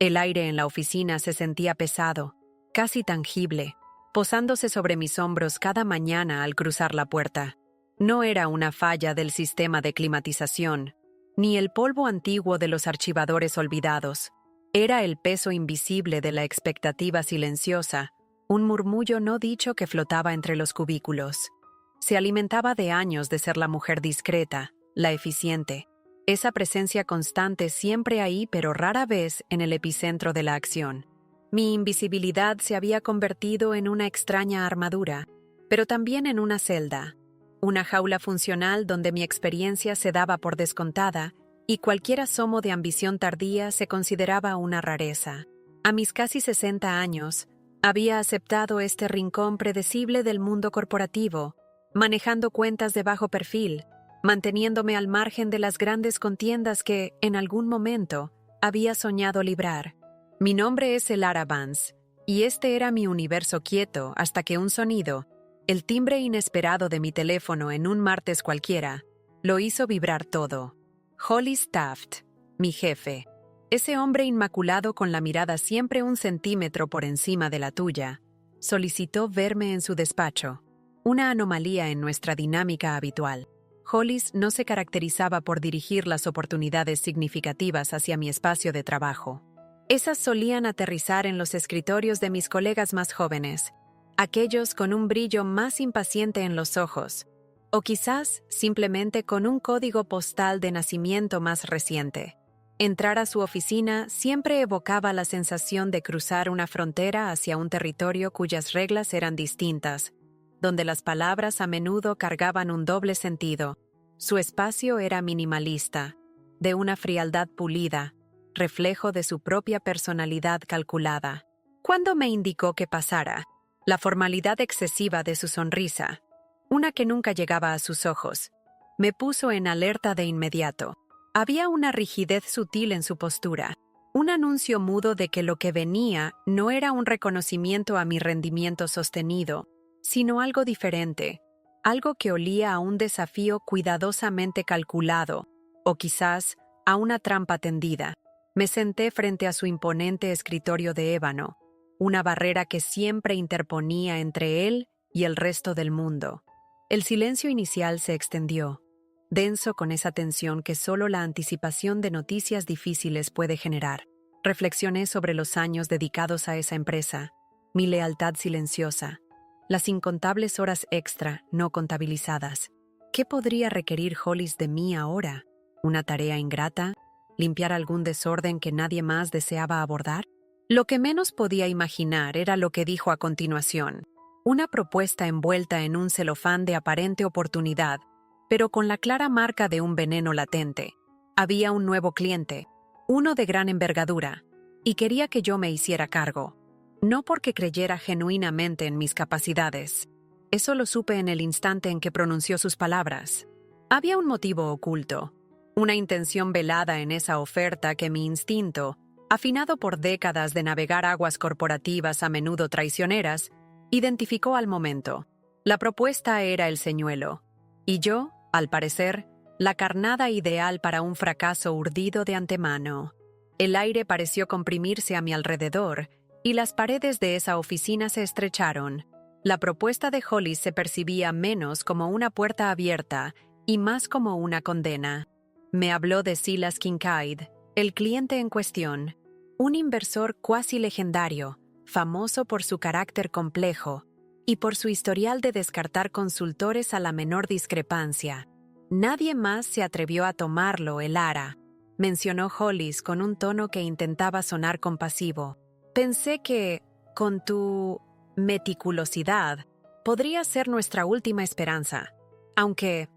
El aire en la oficina se sentía pesado, casi tangible, posándose sobre mis hombros cada mañana al cruzar la puerta. No era una falla del sistema de climatización, ni el polvo antiguo de los archivadores olvidados. Era el peso invisible de la expectativa silenciosa, un murmullo no dicho que flotaba entre los cubículos. Se alimentaba de años de ser la mujer discreta, la eficiente. Esa presencia constante siempre ahí, pero rara vez en el epicentro de la acción. Mi invisibilidad se había convertido en una extraña armadura, pero también en una celda, una jaula funcional donde mi experiencia se daba por descontada y cualquier asomo de ambición tardía se consideraba una rareza. A mis casi 60 años, había aceptado este rincón predecible del mundo corporativo, manejando cuentas de bajo perfil, manteniéndome al margen de las grandes contiendas que, en algún momento, había soñado librar. Mi nombre es Elara Vance, y este era mi universo quieto hasta que un sonido, el timbre inesperado de mi teléfono en un martes cualquiera, lo hizo vibrar todo. Hollis Taft, mi jefe, ese hombre inmaculado con la mirada siempre un centímetro por encima de la tuya, solicitó verme en su despacho, una anomalía en nuestra dinámica habitual. Hollis no se caracterizaba por dirigir las oportunidades significativas hacia mi espacio de trabajo. Esas solían aterrizar en los escritorios de mis colegas más jóvenes, aquellos con un brillo más impaciente en los ojos, o quizás simplemente con un código postal de nacimiento más reciente. Entrar a su oficina siempre evocaba la sensación de cruzar una frontera hacia un territorio cuyas reglas eran distintas, donde las palabras a menudo cargaban un doble sentido. Su espacio era minimalista, de una frialdad pulida, reflejo de su propia personalidad calculada. Cuando me indicó que pasara, la formalidad excesiva de su sonrisa, una que nunca llegaba a sus ojos, me puso en alerta de inmediato. Había una rigidez sutil en su postura, un anuncio mudo de que lo que venía no era un reconocimiento a mi rendimiento sostenido, sino algo diferente, algo que olía a un desafío cuidadosamente calculado, o quizás a una trampa tendida. Me senté frente a su imponente escritorio de ébano, una barrera que siempre interponía entre él y el resto del mundo. El silencio inicial se extendió, denso con esa tensión que solo la anticipación de noticias difíciles puede generar. Reflexioné sobre los años dedicados a esa empresa, mi lealtad silenciosa, las incontables horas extra no contabilizadas. ¿Qué podría requerir Hollis de mí ahora? ¿Una tarea ingrata? ¿Limpiar algún desorden que nadie más deseaba abordar? Lo que menos podía imaginar era lo que dijo a continuación. Una propuesta envuelta en un celofán de aparente oportunidad, pero con la clara marca de un veneno latente. Había un nuevo cliente, uno de gran envergadura, y quería que yo me hiciera cargo. No porque creyera genuinamente en mis capacidades. Eso lo supe en el instante en que pronunció sus palabras. Había un motivo oculto, una intención velada en esa oferta que mi instinto, afinado por décadas de navegar aguas corporativas a menudo traicioneras, identificó al momento. La propuesta era el señuelo, y yo, al parecer, la carnada ideal para un fracaso urdido de antemano. El aire pareció comprimirse a mi alrededor, y las paredes de esa oficina se estrecharon. La propuesta de Hollis se percibía menos como una puerta abierta y más como una condena. Me habló de Silas Kincaid, el cliente en cuestión, un inversor cuasi legendario, famoso por su carácter complejo y por su historial de descartar consultores a la menor discrepancia. Nadie más se atrevió a tomarlo, Elara, mencionó Hollis con un tono que intentaba sonar compasivo. Pensé que, con tu meticulosidad, podría ser nuestra última esperanza, aunque,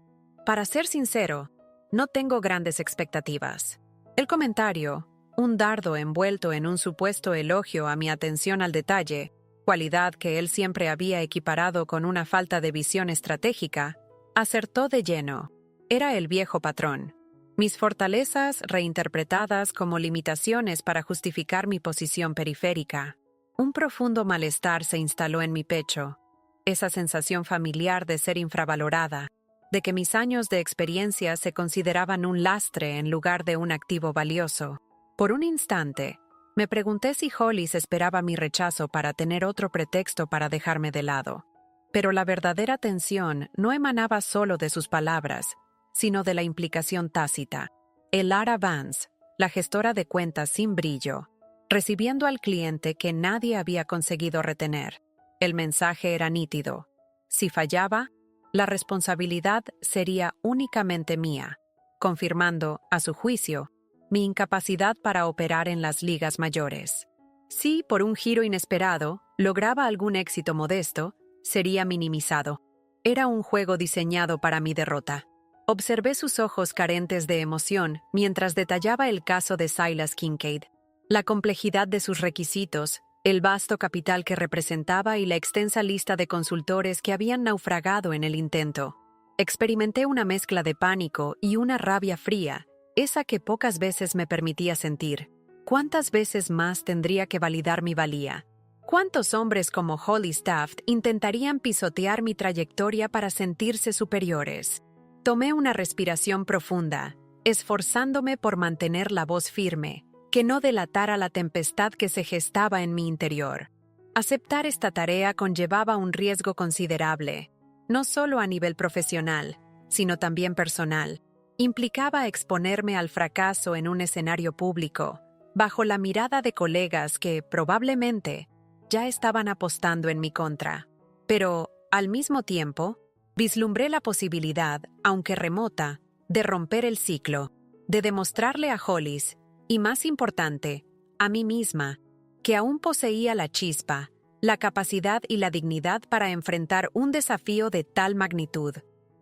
para ser sincero, no tengo grandes expectativas. El comentario, un dardo envuelto en un supuesto elogio a mi atención al detalle, cualidad que él siempre había equiparado con una falta de visión estratégica, acertó de lleno. Era el viejo patrón. Mis fortalezas reinterpretadas como limitaciones para justificar mi posición periférica. Un profundo malestar se instaló en mi pecho, esa sensación familiar de ser infravalorada, de que mis años de experiencia se consideraban un lastre en lugar de un activo valioso. Por un instante, Me pregunté si Hollis esperaba mi rechazo para tener otro pretexto para dejarme de lado. Pero la verdadera tensión no emanaba solo de sus palabras, sino de la implicación tácita. Elara Vance, la gestora de cuentas sin brillo, recibiendo al cliente que nadie había conseguido retener. El mensaje era nítido. Si fallaba, la responsabilidad sería únicamente mía, confirmando, a su juicio, mi incapacidad para operar en las ligas mayores. Si, por un giro inesperado, lograba algún éxito modesto, sería minimizado. Era un juego diseñado para mi derrota. Observé sus ojos carentes de emoción mientras detallaba el caso de Silas Kincaid. La complejidad de sus requisitos, el vasto capital que representaba y la extensa lista de consultores que habían naufragado en el intento. Experimenté una mezcla de pánico y una rabia fría, esa que pocas veces me permitía sentir. ¿Cuántas veces más tendría que validar mi valía? ¿Cuántos hombres como Hollis Taft intentarían pisotear mi trayectoria para sentirse superiores? Tomé una respiración profunda, esforzándome por mantener la voz firme, que no delatara la tempestad que se gestaba en mi interior. Aceptar esta tarea conllevaba un riesgo considerable, no solo a nivel profesional, sino también personal. Implicaba exponerme al fracaso en un escenario público, bajo la mirada de colegas que, probablemente, ya estaban apostando en mi contra. Pero, al mismo tiempo, vislumbré la posibilidad, aunque remota, de romper el ciclo, de demostrarle a Hollis, y más importante, a mí misma, que aún poseía la chispa, la capacidad y la dignidad para enfrentar un desafío de tal magnitud.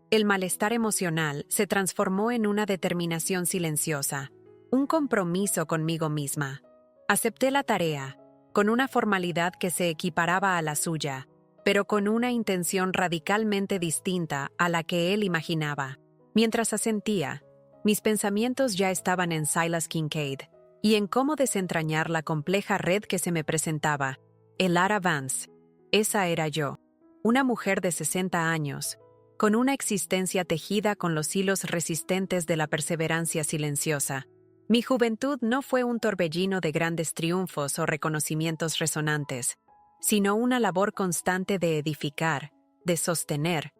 El malestar emocional se transformó en una determinación silenciosa, un compromiso conmigo misma. Acepté la tarea, con una formalidad que se equiparaba a la suya, pero con una intención radicalmente distinta a la que él imaginaba. Mientras asentía, mis pensamientos ya estaban en Silas Kincaid y en cómo desentrañar la compleja red que se me presentaba. Elara Vance. Esa era yo, una mujer de 60 años, con una existencia tejida con los hilos resistentes de la perseverancia silenciosa. Mi juventud no fue un torbellino de grandes triunfos o reconocimientos resonantes, sino una labor constante de edificar, de sostener,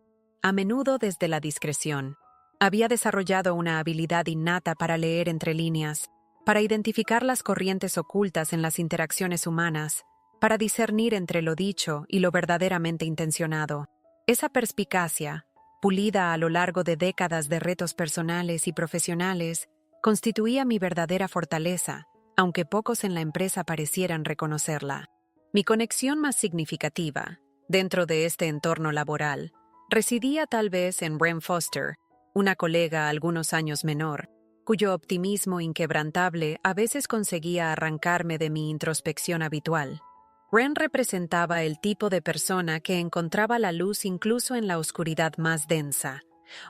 a menudo desde la discreción. Había desarrollado una habilidad innata para leer entre líneas, para identificar las corrientes ocultas en las interacciones humanas, para discernir entre lo dicho y lo verdaderamente intencionado. Esa perspicacia, pulida a lo largo de décadas de retos personales y profesionales, constituía mi verdadera fortaleza, aunque pocos en la empresa parecieran reconocerla. Mi conexión más significativa, dentro de este entorno laboral, residía tal vez en Wren Foster, una colega algunos años menor, cuyo optimismo inquebrantable a veces conseguía arrancarme de mi introspección habitual. Wren representaba el tipo de persona que encontraba la luz incluso en la oscuridad más densa,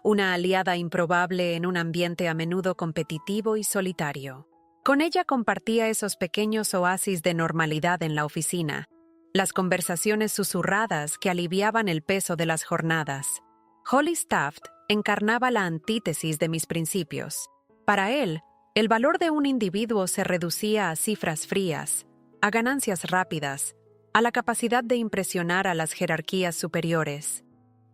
una aliada improbable en un ambiente a menudo competitivo y solitario. Con ella compartía esos pequeños oasis de normalidad en la oficina, las conversaciones susurradas que aliviaban el peso de las jornadas. Hollis Taft encarnaba la antítesis de mis principios. Para él, el valor de un individuo se reducía a cifras frías, a ganancias rápidas, a la capacidad de impresionar a las jerarquías superiores.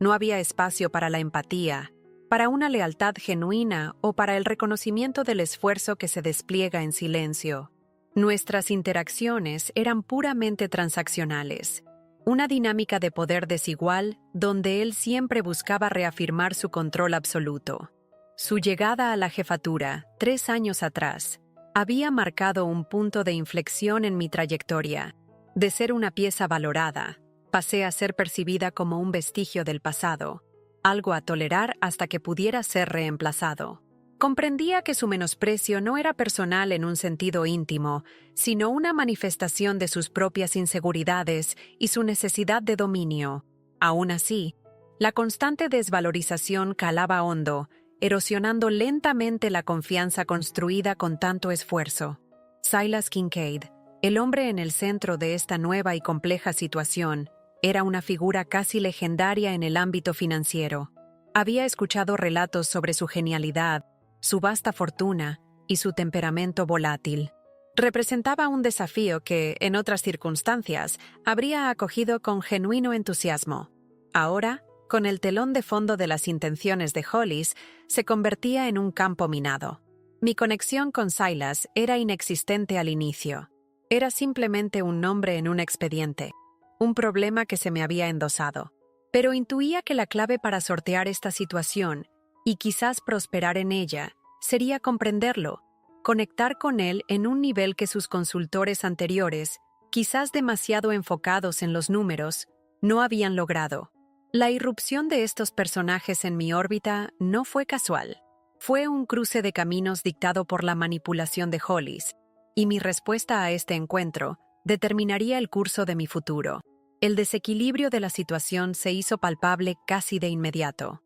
No había espacio para la empatía, para una lealtad genuina o para el reconocimiento del esfuerzo que se despliega en silencio. Nuestras interacciones eran puramente transaccionales, una dinámica de poder desigual donde él siempre buscaba reafirmar su control absoluto. Su llegada a la jefatura, 3 años atrás, había marcado un punto de inflexión en mi trayectoria. De ser una pieza valorada, pasé a ser percibida como un vestigio del pasado, algo a tolerar hasta que pudiera ser reemplazado. Comprendía que su menosprecio no era personal en un sentido íntimo, sino una manifestación de sus propias inseguridades y su necesidad de dominio. Aún así, la constante desvalorización calaba hondo, erosionando lentamente la confianza construida con tanto esfuerzo. Silas Kincaid, el hombre en el centro de esta nueva y compleja situación, era una figura casi legendaria en el ámbito financiero. Había escuchado relatos sobre su genialidad, su vasta fortuna y su temperamento volátil. Representaba un desafío que, en otras circunstancias, habría acogido con genuino entusiasmo. Ahora, con el telón de fondo de las intenciones de Hollis, se convertía en un campo minado. Mi conexión con Silas era inexistente al inicio. Era simplemente un nombre en un expediente, un problema que se me había endosado. Pero intuía que la clave para sortear esta situación, y quizás prosperar en ella, sería comprenderlo, conectar con él en un nivel que sus consultores anteriores, quizás demasiado enfocados en los números, no habían logrado. La irrupción de estos personajes en mi órbita no fue casual. Fue un cruce de caminos dictado por la manipulación de Hollis, y mi respuesta a este encuentro determinaría el curso de mi futuro. El desequilibrio de la situación se hizo palpable casi de inmediato.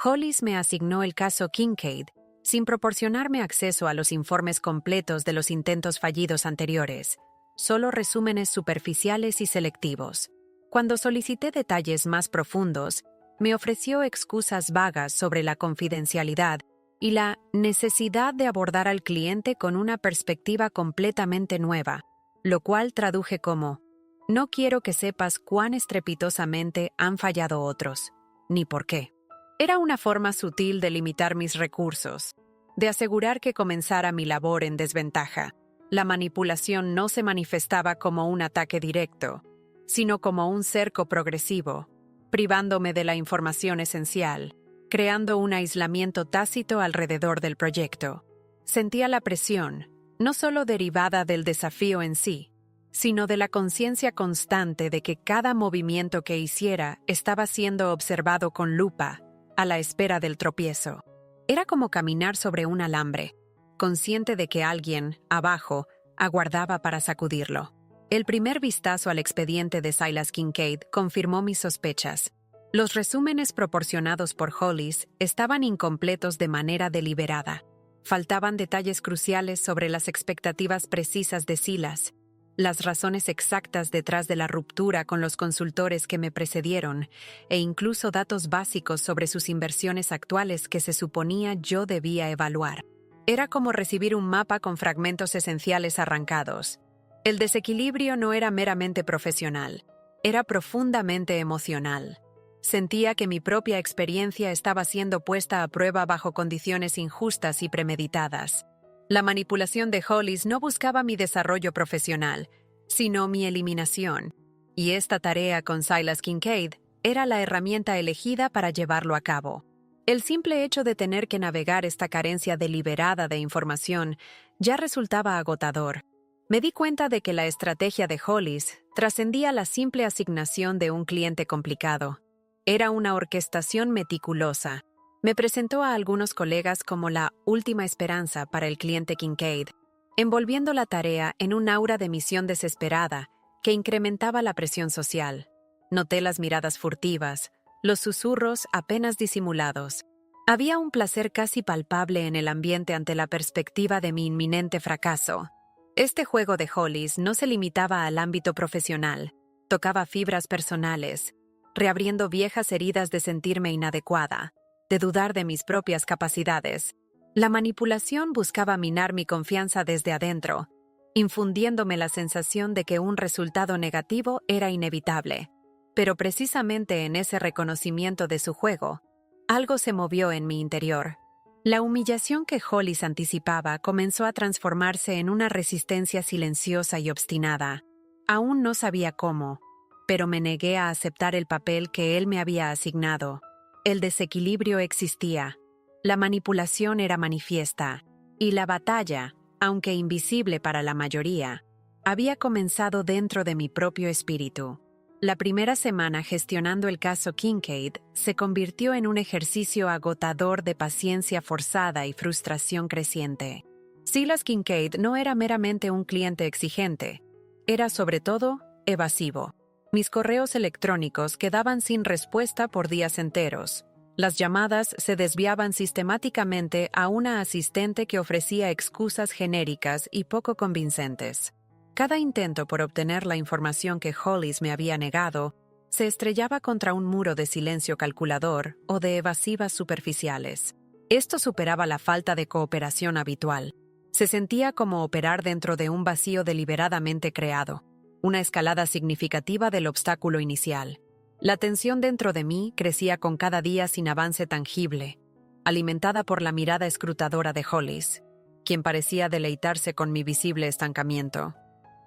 Hollis me asignó el caso Kincaid, sin proporcionarme acceso a los informes completos de los intentos fallidos anteriores, solo resúmenes superficiales y selectivos. Cuando solicité detalles más profundos, me ofreció excusas vagas sobre la confidencialidad y la necesidad de abordar al cliente con una perspectiva completamente nueva, lo cual traduje como: no quiero que sepas cuán estrepitosamente han fallado otros, ni por qué. Era una forma sutil de limitar mis recursos, de asegurar que comenzara mi labor en desventaja. La manipulación no se manifestaba como un ataque directo, sino como un cerco progresivo, privándome de la información esencial, creando un aislamiento tácito alrededor del proyecto. Sentía la presión, no solo derivada del desafío en sí, sino de la conciencia constante de que cada movimiento que hiciera estaba siendo observado con lupa, a la espera del tropiezo. Era como caminar sobre un alambre, consciente de que alguien, abajo, aguardaba para sacudirlo. El primer vistazo al expediente de Silas Kincaid confirmó mis sospechas. Los resúmenes proporcionados por Hollis estaban incompletos de manera deliberada. Faltaban detalles cruciales sobre las expectativas precisas de Silas, las razones exactas detrás de la ruptura con los consultores que me precedieron, e incluso datos básicos sobre sus inversiones actuales que se suponía yo debía evaluar. Era como recibir un mapa con fragmentos esenciales arrancados. El desequilibrio no era meramente profesional, era profundamente emocional. Sentía que mi propia experiencia estaba siendo puesta a prueba bajo condiciones injustas y premeditadas. La manipulación de Hollis no buscaba mi desarrollo profesional, sino mi eliminación, y esta tarea con Silas Kincaid era la herramienta elegida para llevarlo a cabo. El simple hecho de tener que navegar esta carencia deliberada de información ya resultaba agotador. Me di cuenta de que la estrategia de Hollis trascendía la simple asignación de un cliente complicado. Era una orquestación meticulosa. Me presentó a algunos colegas como la última esperanza para el cliente Kincaid, envolviendo la tarea en un aura de misión desesperada que incrementaba la presión social. Noté las miradas furtivas, los susurros apenas disimulados. Había un placer casi palpable en el ambiente ante la perspectiva de mi inminente fracaso. Este juego de Hollis no se limitaba al ámbito profesional, tocaba fibras personales, reabriendo viejas heridas de sentirme inadecuada, de dudar de mis propias capacidades. La manipulación buscaba minar mi confianza desde adentro, infundiéndome la sensación de que un resultado negativo era inevitable. Pero precisamente en ese reconocimiento de su juego, algo se movió en mi interior. La humillación que Hollis anticipaba comenzó a transformarse en una resistencia silenciosa y obstinada. Aún no sabía cómo, pero me negué a aceptar el papel que él me había asignado. El desequilibrio existía, la manipulación era manifiesta, y la batalla, aunque invisible para la mayoría, había comenzado dentro de mi propio espíritu. La primera semana gestionando el caso Kincaid se convirtió en un ejercicio agotador de paciencia forzada y frustración creciente. Silas Kincaid no era meramente un cliente exigente, era sobre todo evasivo. Mis correos electrónicos quedaban sin respuesta por días enteros. Las llamadas se desviaban sistemáticamente a una asistente que ofrecía excusas genéricas y poco convincentes. Cada intento por obtener la información que Hollis me había negado se estrellaba contra un muro de silencio calculador o de evasivas superficiales. Esto superaba la falta de cooperación habitual. Se sentía como operar dentro de un vacío deliberadamente creado, una escalada significativa del obstáculo inicial. La tensión dentro de mí crecía con cada día sin avance tangible, alimentada por la mirada escrutadora de Hollis, quien parecía deleitarse con mi visible estancamiento.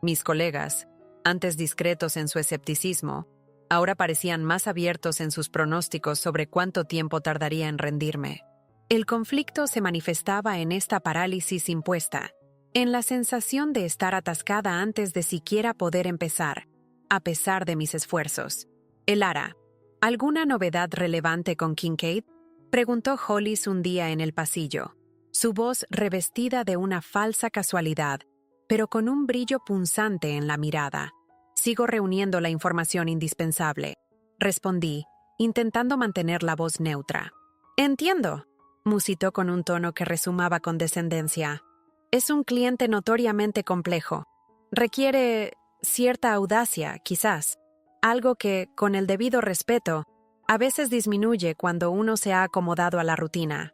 Mis colegas, antes discretos en su escepticismo, ahora parecían más abiertos en sus pronósticos sobre cuánto tiempo tardaría en rendirme. El conflicto se manifestaba en esta parálisis impuesta, en la sensación de estar atascada antes de siquiera poder empezar, a pesar de mis esfuerzos. Elara, ¿alguna novedad relevante con Kincaid?, preguntó Hollis un día en el pasillo, su voz revestida de una falsa casualidad, pero con un brillo punzante en la mirada. Sigo reuniendo la información indispensable, respondí, intentando mantener la voz neutra. Entiendo, musitó con un tono que resumaba condescendencia. Es un cliente notoriamente complejo. Requiere cierta audacia, quizás, algo que, con el debido respeto, a veces disminuye cuando uno se ha acomodado a la rutina.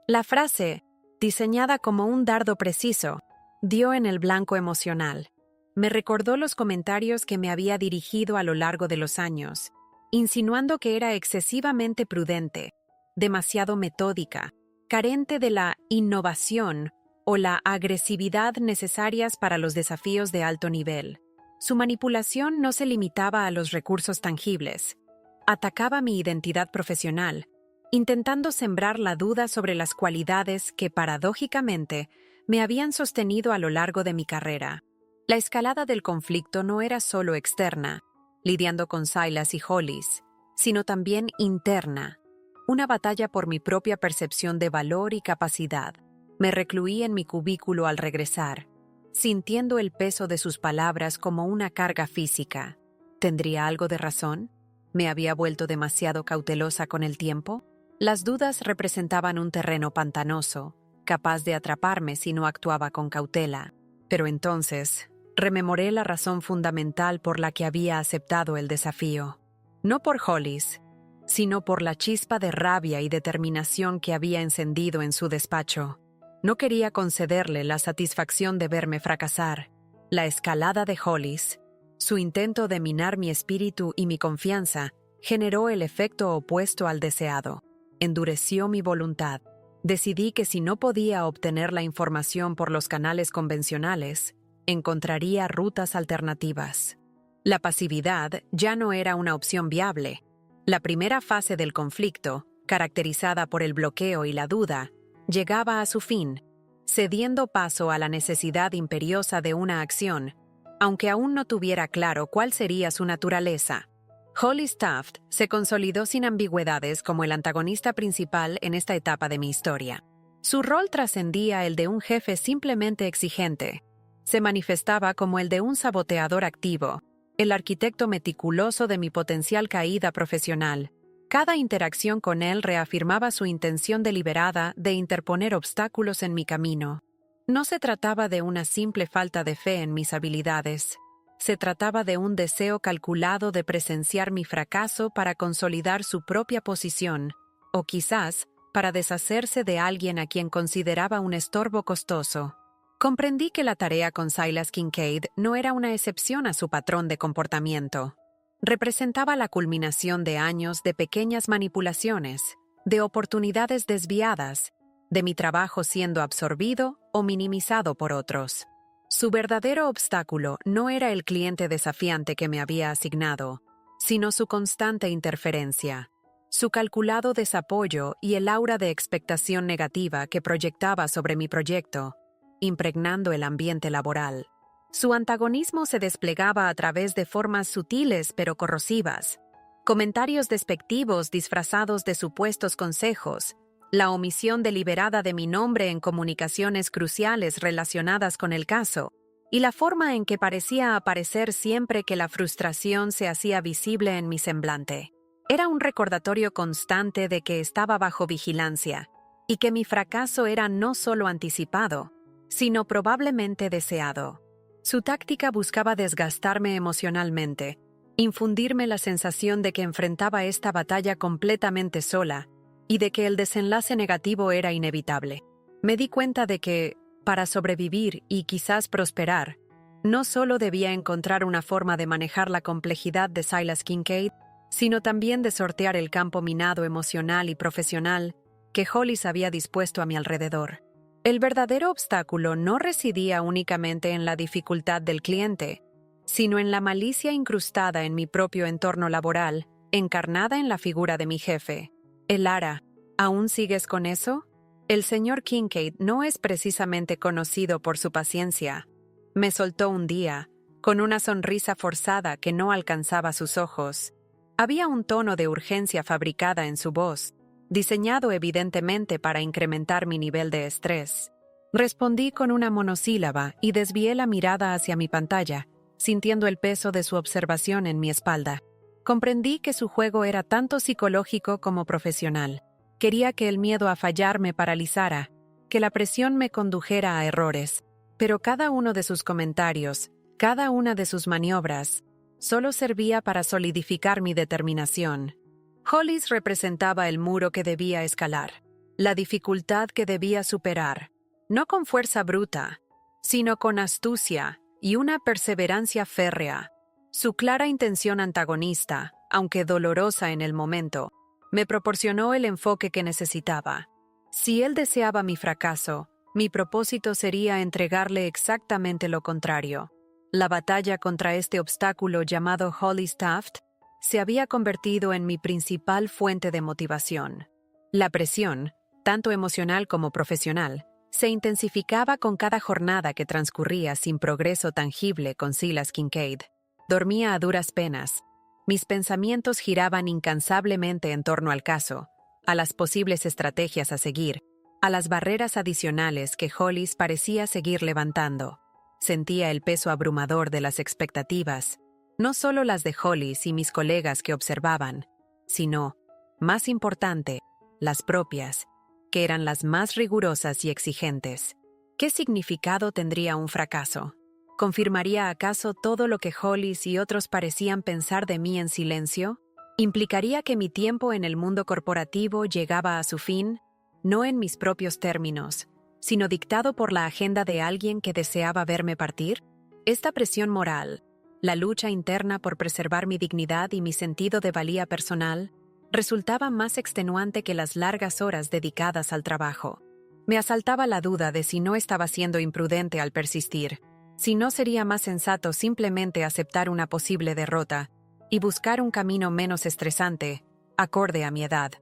La frase, diseñada como un dardo preciso, dio en el blanco emocional. Me recordó los comentarios que me había dirigido a lo largo de los años, insinuando que era excesivamente prudente, demasiado metódica, carente de la innovación o la agresividad necesarias para los desafíos de alto nivel. Su manipulación no se limitaba a los recursos tangibles. Atacaba mi identidad profesional, intentando sembrar la duda sobre las cualidades que, paradójicamente, me habían sostenido a lo largo de mi carrera. La escalada del conflicto no era solo externa, lidiando con Silas y Hollis, sino también interna, una batalla por mi propia percepción de valor y capacidad. Me recluí en mi cubículo al regresar, sintiendo el peso de sus palabras como una carga física. ¿Tendría algo de razón? ¿Me había vuelto demasiado cautelosa con el tiempo? Las dudas representaban un terreno pantanoso, capaz de atraparme si no actuaba con cautela. Pero entonces, rememoré la razón fundamental por la que había aceptado el desafío. No por Hollis, sino por la chispa de rabia y determinación que había encendido en su despacho. No quería concederle la satisfacción de verme fracasar. La escalada de Hollis, su intento de minar mi espíritu y mi confianza, generó el efecto opuesto al deseado. Endureció mi voluntad. Decidí que si no podía obtener la información por los canales convencionales, encontraría rutas alternativas. La pasividad ya no era una opción viable. La primera fase del conflicto, caracterizada por el bloqueo y la duda, llegaba a su fin, cediendo paso a la necesidad imperiosa de una acción, aunque aún no tuviera claro cuál sería su naturaleza. Hollis Taft se consolidó sin ambigüedades como el antagonista principal en esta etapa de mi historia. Su rol trascendía el de un jefe simplemente exigente. Se manifestaba como el de un saboteador activo, el arquitecto meticuloso de mi potencial caída profesional. Cada interacción con él reafirmaba su intención deliberada de interponer obstáculos en mi camino. No se trataba de una simple falta de fe en mis habilidades. Se trataba de un deseo calculado de presenciar mi fracaso para consolidar su propia posición, o quizás para deshacerse de alguien a quien consideraba un estorbo costoso. Comprendí que la tarea con Silas Kincaid no era una excepción a su patrón de comportamiento. Representaba la culminación de años de pequeñas manipulaciones, de oportunidades desviadas, de mi trabajo siendo absorbido o minimizado por otros. Su verdadero obstáculo no era el cliente desafiante que me había asignado, sino su constante interferencia, su calculado desapoyo y el aura de expectación negativa que proyectaba sobre mi proyecto, impregnando el ambiente laboral. Su antagonismo se desplegaba a través de formas sutiles pero corrosivas, comentarios despectivos disfrazados de supuestos consejos, la omisión deliberada de mi nombre en comunicaciones cruciales relacionadas con el caso, y la forma en que parecía aparecer siempre que la frustración se hacía visible en mi semblante. Era un recordatorio constante de que estaba bajo vigilancia, y que mi fracaso era no solo anticipado, sino probablemente deseado. Su táctica buscaba desgastarme emocionalmente, infundirme la sensación de que enfrentaba esta batalla completamente sola y de que el desenlace negativo era inevitable. Me di cuenta de que, Para sobrevivir y quizás prosperar, no solo debía encontrar una forma de manejar la complejidad de Silas Kincaid, sino también de sortear el campo minado emocional y profesional que Hollis había dispuesto a mi alrededor. El verdadero obstáculo no residía únicamente en la dificultad del cliente, sino en la malicia incrustada en mi propio entorno laboral, encarnada en la figura de mi jefe. Elara, ¿aún sigues con eso? El señor Kincaid no es precisamente conocido por su paciencia. Me soltó un día, con una sonrisa forzada que no alcanzaba sus ojos. Había un tono de urgencia fabricada en su voz, diseñado evidentemente para incrementar mi nivel de estrés. Respondí con una monosílaba y desvié la mirada hacia mi pantalla, sintiendo el peso de su observación en mi espalda. Comprendí que su juego era tanto psicológico como profesional. Quería que el miedo a fallar me paralizara, que la presión me condujera a errores, pero cada uno de sus comentarios, cada una de sus maniobras, solo servía para solidificar mi determinación. Hollis representaba el muro que debía escalar, la dificultad que debía superar, no con fuerza bruta, sino con astucia y una perseverancia férrea. Su clara intención antagonista, aunque dolorosa en el momento, me proporcionó el enfoque que necesitaba. Si él deseaba mi fracaso, mi propósito sería entregarle exactamente lo contrario. La batalla contra este obstáculo llamado Hollis Taft se había convertido en mi principal fuente de motivación. La presión, tanto emocional como profesional, se intensificaba con cada jornada que transcurría sin progreso tangible con Silas Kincaid. Dormía a duras penas. Mis pensamientos giraban incansablemente en torno al caso, a las posibles estrategias a seguir, a las barreras adicionales que Hollis parecía seguir levantando. Sentía el peso abrumador de las expectativas, no solo las de Hollis y mis colegas que observaban, sino, más importante, las propias, que eran las más rigurosas y exigentes. ¿Qué significado tendría un fracaso? ¿Confirmaría acaso todo lo que Hollis y otros parecían pensar de mí en silencio? ¿Implicaría que mi tiempo en el mundo corporativo llegaba a su fin, no en mis propios términos, sino dictado por la agenda de alguien que deseaba verme partir? Esta presión moral, la lucha interna por preservar mi dignidad y mi sentido de valía personal, resultaba más extenuante que las largas horas dedicadas al trabajo. Me asaltaba la duda de si no estaba siendo imprudente al persistir, si no sería más sensato simplemente aceptar una posible derrota y buscar un camino menos estresante, acorde a mi edad.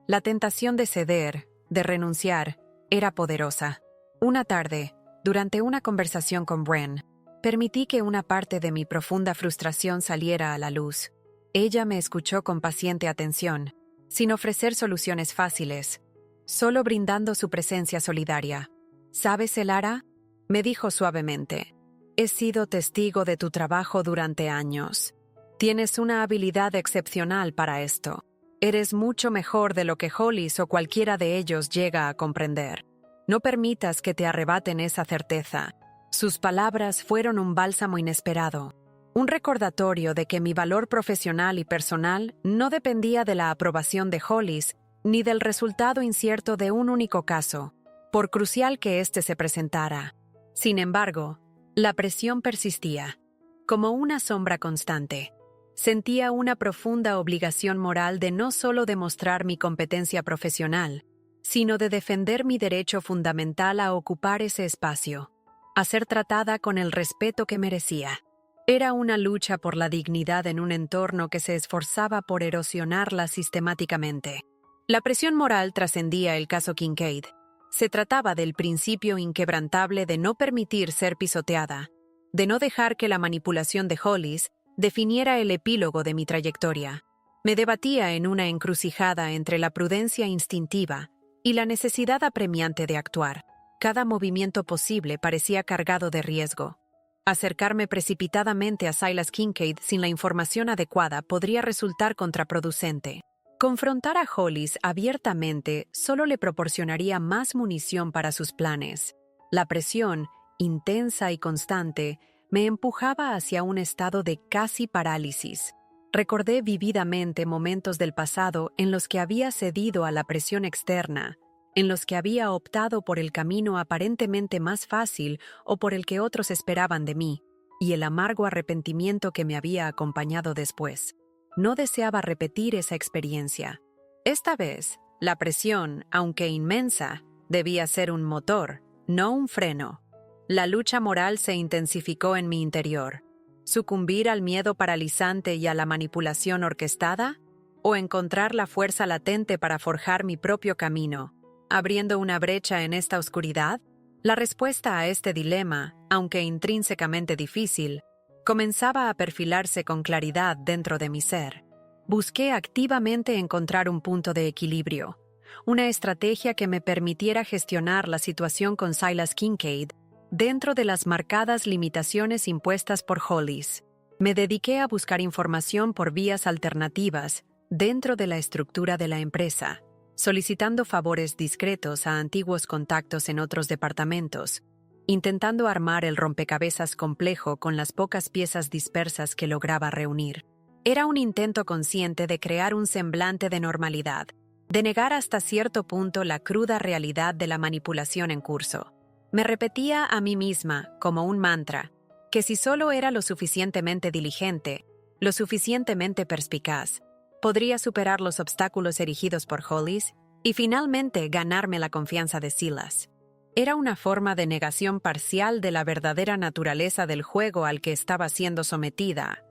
La tentación de ceder, de renunciar, era poderosa. Una tarde, durante una conversación con Bren, permití que una parte de mi profunda frustración saliera a la luz. Ella me escuchó con paciente atención, sin ofrecer soluciones fáciles, solo brindando su presencia solidaria. ¿Sabes, Elara?, me dijo suavemente. He sido testigo de tu trabajo durante años. Tienes una habilidad excepcional para esto. Eres mucho mejor de lo que Hollis o cualquiera de ellos llega a comprender. No permitas que te arrebaten esa certeza. Sus palabras fueron un bálsamo inesperado, un recordatorio de que mi valor profesional y personal no dependía de la aprobación de Hollis ni del resultado incierto de un único caso, por crucial que éste se presentara. Sin embargo, la presión persistía, como una sombra constante. Sentía una profunda obligación moral de no solo demostrar mi competencia profesional, sino de defender mi derecho fundamental a ocupar ese espacio, a ser tratada con el respeto que merecía. Era una lucha por la dignidad en un entorno que se esforzaba por erosionarla sistemáticamente. La presión moral trascendía el caso Kincaid. Se trataba del principio inquebrantable de no permitir ser pisoteada, de no dejar que la manipulación de Hollis definiera el epílogo de mi trayectoria. Me debatía en una encrucijada entre la prudencia instintiva y la necesidad apremiante de actuar. Cada movimiento posible parecía cargado de riesgo. Acercarme precipitadamente a Silas Kincaid sin la información adecuada podría resultar contraproducente. Confrontar a Hollis abiertamente solo le proporcionaría más munición para sus planes. La presión, intensa y constante, me empujaba hacia un estado de casi parálisis. Recordé vívidamente momentos del pasado en los que había cedido a la presión externa, en los que había optado por el camino aparentemente más fácil o por el que otros esperaban de mí, y el amargo arrepentimiento que me había acompañado después. No deseaba repetir esa experiencia. Esta vez, la presión, aunque inmensa, debía ser un motor, no un freno. La lucha moral se intensificó en mi interior. ¿Sucumbir al miedo paralizante y a la manipulación orquestada? ¿O encontrar la fuerza latente para forjar mi propio camino, abriendo una brecha en esta oscuridad? La respuesta a este dilema, aunque intrínsecamente difícil, comenzaba a perfilarse con claridad dentro de mi ser. Busqué activamente encontrar un punto de equilibrio, una estrategia que me permitiera gestionar la situación con Silas Kincaid dentro de las marcadas limitaciones impuestas por Hollis. Me dediqué a buscar información por vías alternativas dentro de la estructura de la empresa, solicitando favores discretos a antiguos contactos en otros departamentos, intentando armar el rompecabezas complejo con las pocas piezas dispersas que lograba reunir. Era un intento consciente de crear un semblante de normalidad, de negar hasta cierto punto la cruda realidad de la manipulación en curso. Me repetía a mí misma, como un mantra, que si solo era lo suficientemente diligente, lo suficientemente perspicaz, podría superar los obstáculos erigidos por Hollis y finalmente ganarme la confianza de Silas. Era una forma de negación parcial de la verdadera naturaleza del juego al que estaba siendo sometida,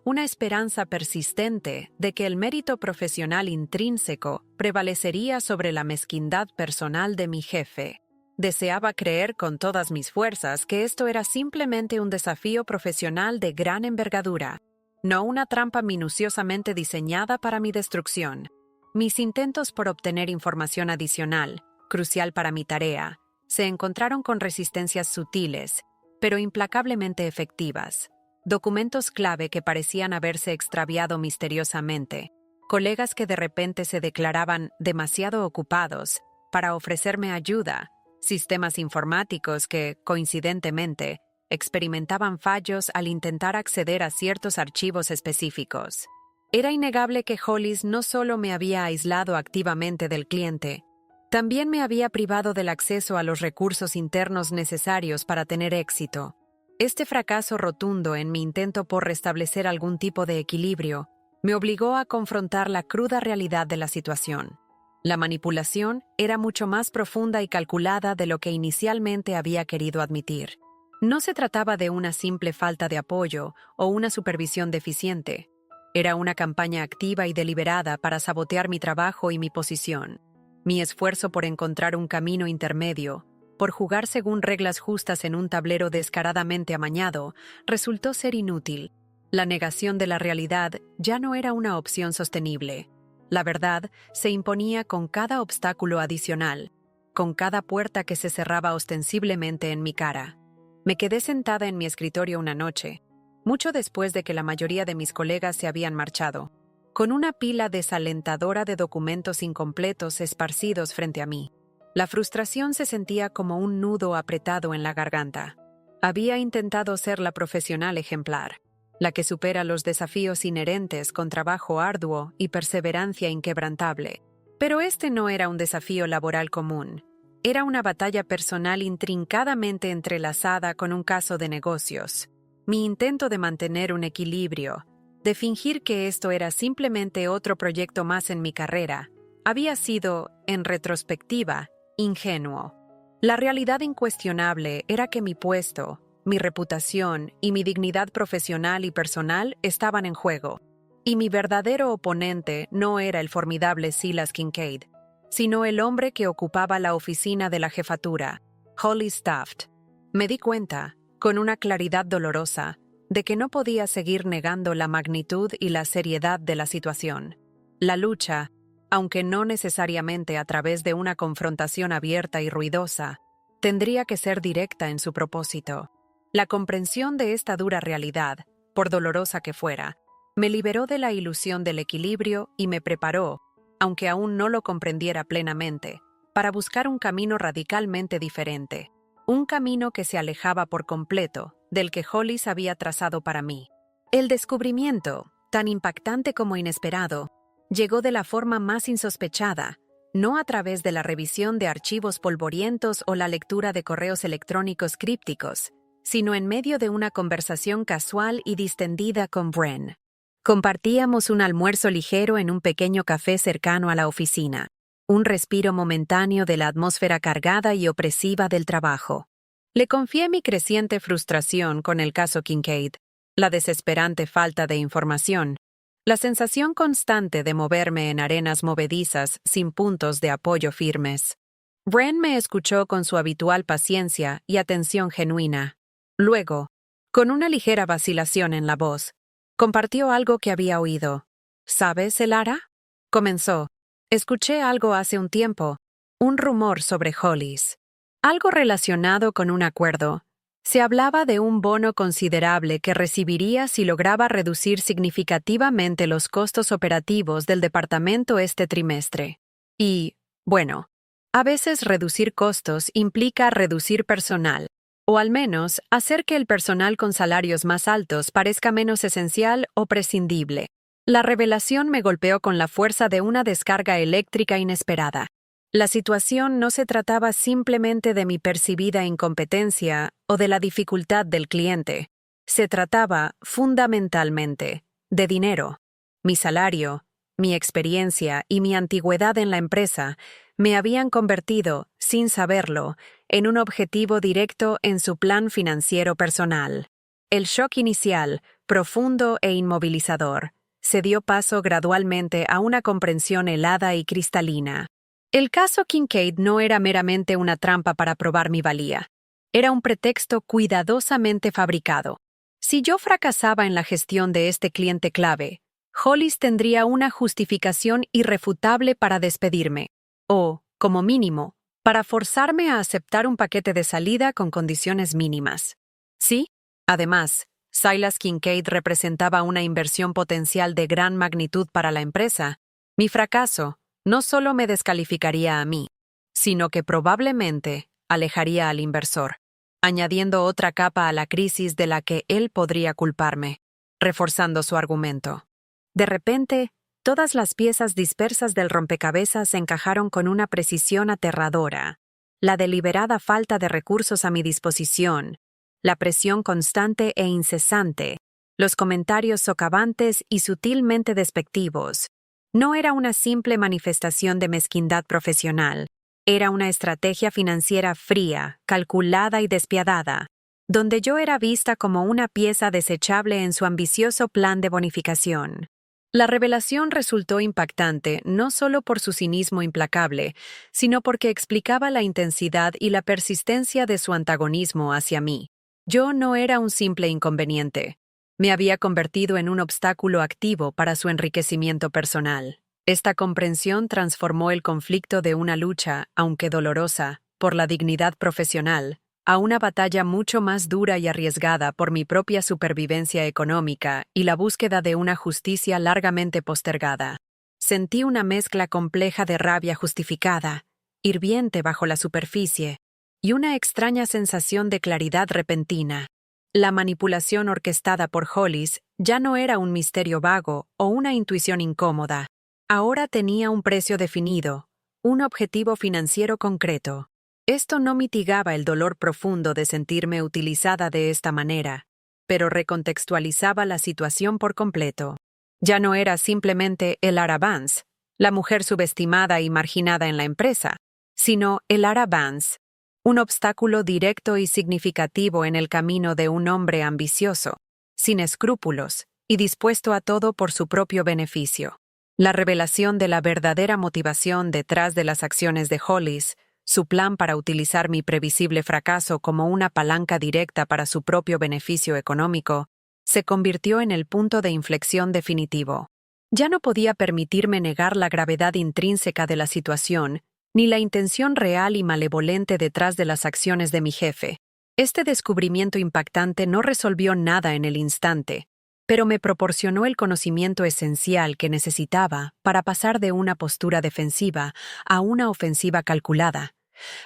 una esperanza persistente de que el mérito profesional intrínseco prevalecería sobre la mezquindad personal de mi jefe. Deseaba creer con todas mis fuerzas que esto era simplemente un desafío profesional de gran envergadura, no una trampa minuciosamente diseñada para mi destrucción. Mis intentos por obtener información adicional, crucial para mi tarea, se encontraron con resistencias sutiles, pero implacablemente efectivas. Documentos clave que parecían haberse extraviado misteriosamente, colegas que de repente se declaraban demasiado ocupados para ofrecerme ayuda, sistemas informáticos que, coincidentemente, experimentaban fallos al intentar acceder a ciertos archivos específicos. Era innegable que Hollis no solo me había aislado activamente del cliente, también me había privado del acceso a los recursos internos necesarios para tener éxito. Este fracaso rotundo en mi intento por restablecer algún tipo de equilibrio me obligó a confrontar la cruda realidad de la situación. La manipulación era mucho más profunda y calculada de lo que inicialmente había querido admitir. No se trataba de una simple falta de apoyo o una supervisión deficiente. Era una campaña activa y deliberada para sabotear mi trabajo y mi posición. Mi esfuerzo por encontrar un camino intermedio, por jugar según reglas justas en un tablero descaradamente amañado, resultó ser inútil. La negación de la realidad ya no era una opción sostenible. La verdad se imponía con cada obstáculo adicional, con cada puerta que se cerraba ostensiblemente en mi cara. Me quedé sentada en mi escritorio una noche, mucho después de que la mayoría de mis colegas se habían marchado, con una pila desalentadora de documentos incompletos esparcidos frente a mí. La frustración se sentía como un nudo apretado en la garganta. Había intentado ser la profesional ejemplar, la que supera los desafíos inherentes con trabajo arduo y perseverancia inquebrantable. Pero este no era un desafío laboral común. Era una batalla personal intrincadamente entrelazada con un caso de negocios. Mi intento de mantener un equilibrio, de fingir que esto era simplemente otro proyecto más en mi carrera, había sido, en retrospectiva, ingenuo. La realidad incuestionable era que mi puesto, mi reputación y mi dignidad profesional y personal estaban en juego. Y mi verdadero oponente no era el formidable Silas Kincaid, sino el hombre que ocupaba la oficina de la jefatura, Hollis Taft. Me di cuenta, con una claridad dolorosa, de que no podía seguir negando la magnitud y la seriedad de la situación. La lucha, aunque no necesariamente a través de una confrontación abierta y ruidosa, tendría que ser directa en su propósito. La comprensión de esta dura realidad, por dolorosa que fuera, me liberó de la ilusión del equilibrio y me preparó, aunque aún no lo comprendiera plenamente, para buscar un camino radicalmente diferente, un camino que se alejaba por completo del que Hollis había trazado para mí. El descubrimiento, tan impactante como inesperado, llegó de la forma más insospechada, no a través de la revisión de archivos polvorientos o la lectura de correos electrónicos crípticos, sino en medio de una conversación casual y distendida con Bren. Compartíamos un almuerzo ligero en un pequeño café cercano a la oficina, un respiro momentáneo de la atmósfera cargada y opresiva del trabajo. Le confié mi creciente frustración con el caso Kincaid, la desesperante falta de información, la sensación constante de moverme en arenas movedizas sin puntos de apoyo firmes. Bren me escuchó con su habitual paciencia y atención genuina. Luego, con una ligera vacilación en la voz, compartió algo que había oído. ¿Sabes, Elara? Comenzó. Escuché algo hace un tiempo, un rumor sobre Hollis. Algo relacionado con un acuerdo. Se hablaba de un bono considerable que recibiría si lograba reducir significativamente los costos operativos del departamento este trimestre. Y, bueno, a veces reducir costos implica reducir personal, o al menos hacer que el personal con salarios más altos parezca menos esencial o prescindible. La revelación me golpeó con la fuerza de una descarga eléctrica inesperada. La situación no se trataba simplemente de mi percibida incompetencia o de la dificultad del cliente. Se trataba, fundamentalmente, de dinero. Mi salario, mi experiencia y mi antigüedad en la empresa me habían convertido, sin saberlo, en un objetivo directo en su plan financiero personal. El shock inicial, profundo e inmovilizador, se dio paso gradualmente a una comprensión helada y cristalina. El caso Kincaid no era meramente una trampa para probar mi valía. Era un pretexto cuidadosamente fabricado. Si yo fracasaba en la gestión de este cliente clave, Hollis tendría una justificación irrefutable para despedirme, o, como mínimo, para forzarme a aceptar un paquete de salida con condiciones mínimas. Sí, además, Silas Kincaid representaba una inversión potencial de gran magnitud para la empresa. Mi fracaso no solo me descalificaría a mí, sino que probablemente alejaría al inversor, añadiendo otra capa a la crisis de la que él podría culparme, reforzando su argumento. De repente, todas las piezas dispersas del rompecabezas encajaron con una precisión aterradora. La deliberada falta de recursos a mi disposición, la presión constante e incesante, los comentarios socavantes y sutilmente despectivos. No era una simple manifestación de mezquindad profesional, era una estrategia financiera fría, calculada y despiadada, donde yo era vista como una pieza desechable en su ambicioso plan de bonificación. La revelación resultó impactante no solo por su cinismo implacable, sino porque explicaba la intensidad y la persistencia de su antagonismo hacia mí. Yo no era un simple inconveniente. Me había convertido en un obstáculo activo para su enriquecimiento personal. Esta comprensión transformó el conflicto de una lucha, aunque dolorosa, por la dignidad profesional, a una batalla mucho más dura y arriesgada por mi propia supervivencia económica y la búsqueda de una justicia largamente postergada. Sentí una mezcla compleja de rabia justificada, hirviente bajo la superficie, y una extraña sensación de claridad repentina. La manipulación orquestada por Hollis ya no era un misterio vago o una intuición incómoda. Ahora tenía un precio definido, un objetivo financiero concreto. Esto no mitigaba el dolor profundo de sentirme utilizada de esta manera, pero recontextualizaba la situación por completo. Ya no era simplemente Elara Vance, la mujer subestimada y marginada en la empresa, sino Elara Vance, un obstáculo directo y significativo en el camino de un hombre ambicioso, sin escrúpulos y dispuesto a todo por su propio beneficio. La revelación de la verdadera motivación detrás de las acciones de Hollis, su plan para utilizar mi previsible fracaso como una palanca directa para su propio beneficio económico, se convirtió en el punto de inflexión definitivo. Ya no podía permitirme negar la gravedad intrínseca de la situación, ni la intención real y malevolente detrás de las acciones de mi jefe. Este descubrimiento impactante no resolvió nada en el instante, pero me proporcionó el conocimiento esencial que necesitaba para pasar de una postura defensiva a una ofensiva calculada,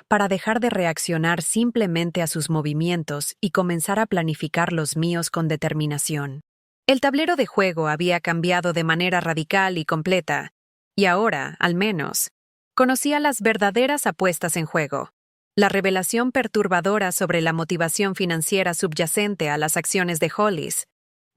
para dejar de reaccionar simplemente a sus movimientos y comenzar a planificar los míos con determinación. El tablero de juego había cambiado de manera radical y completa, y ahora, al menos, Conocía las verdaderas apuestas en juego. La revelación perturbadora sobre la motivación financiera subyacente a las acciones de Hollis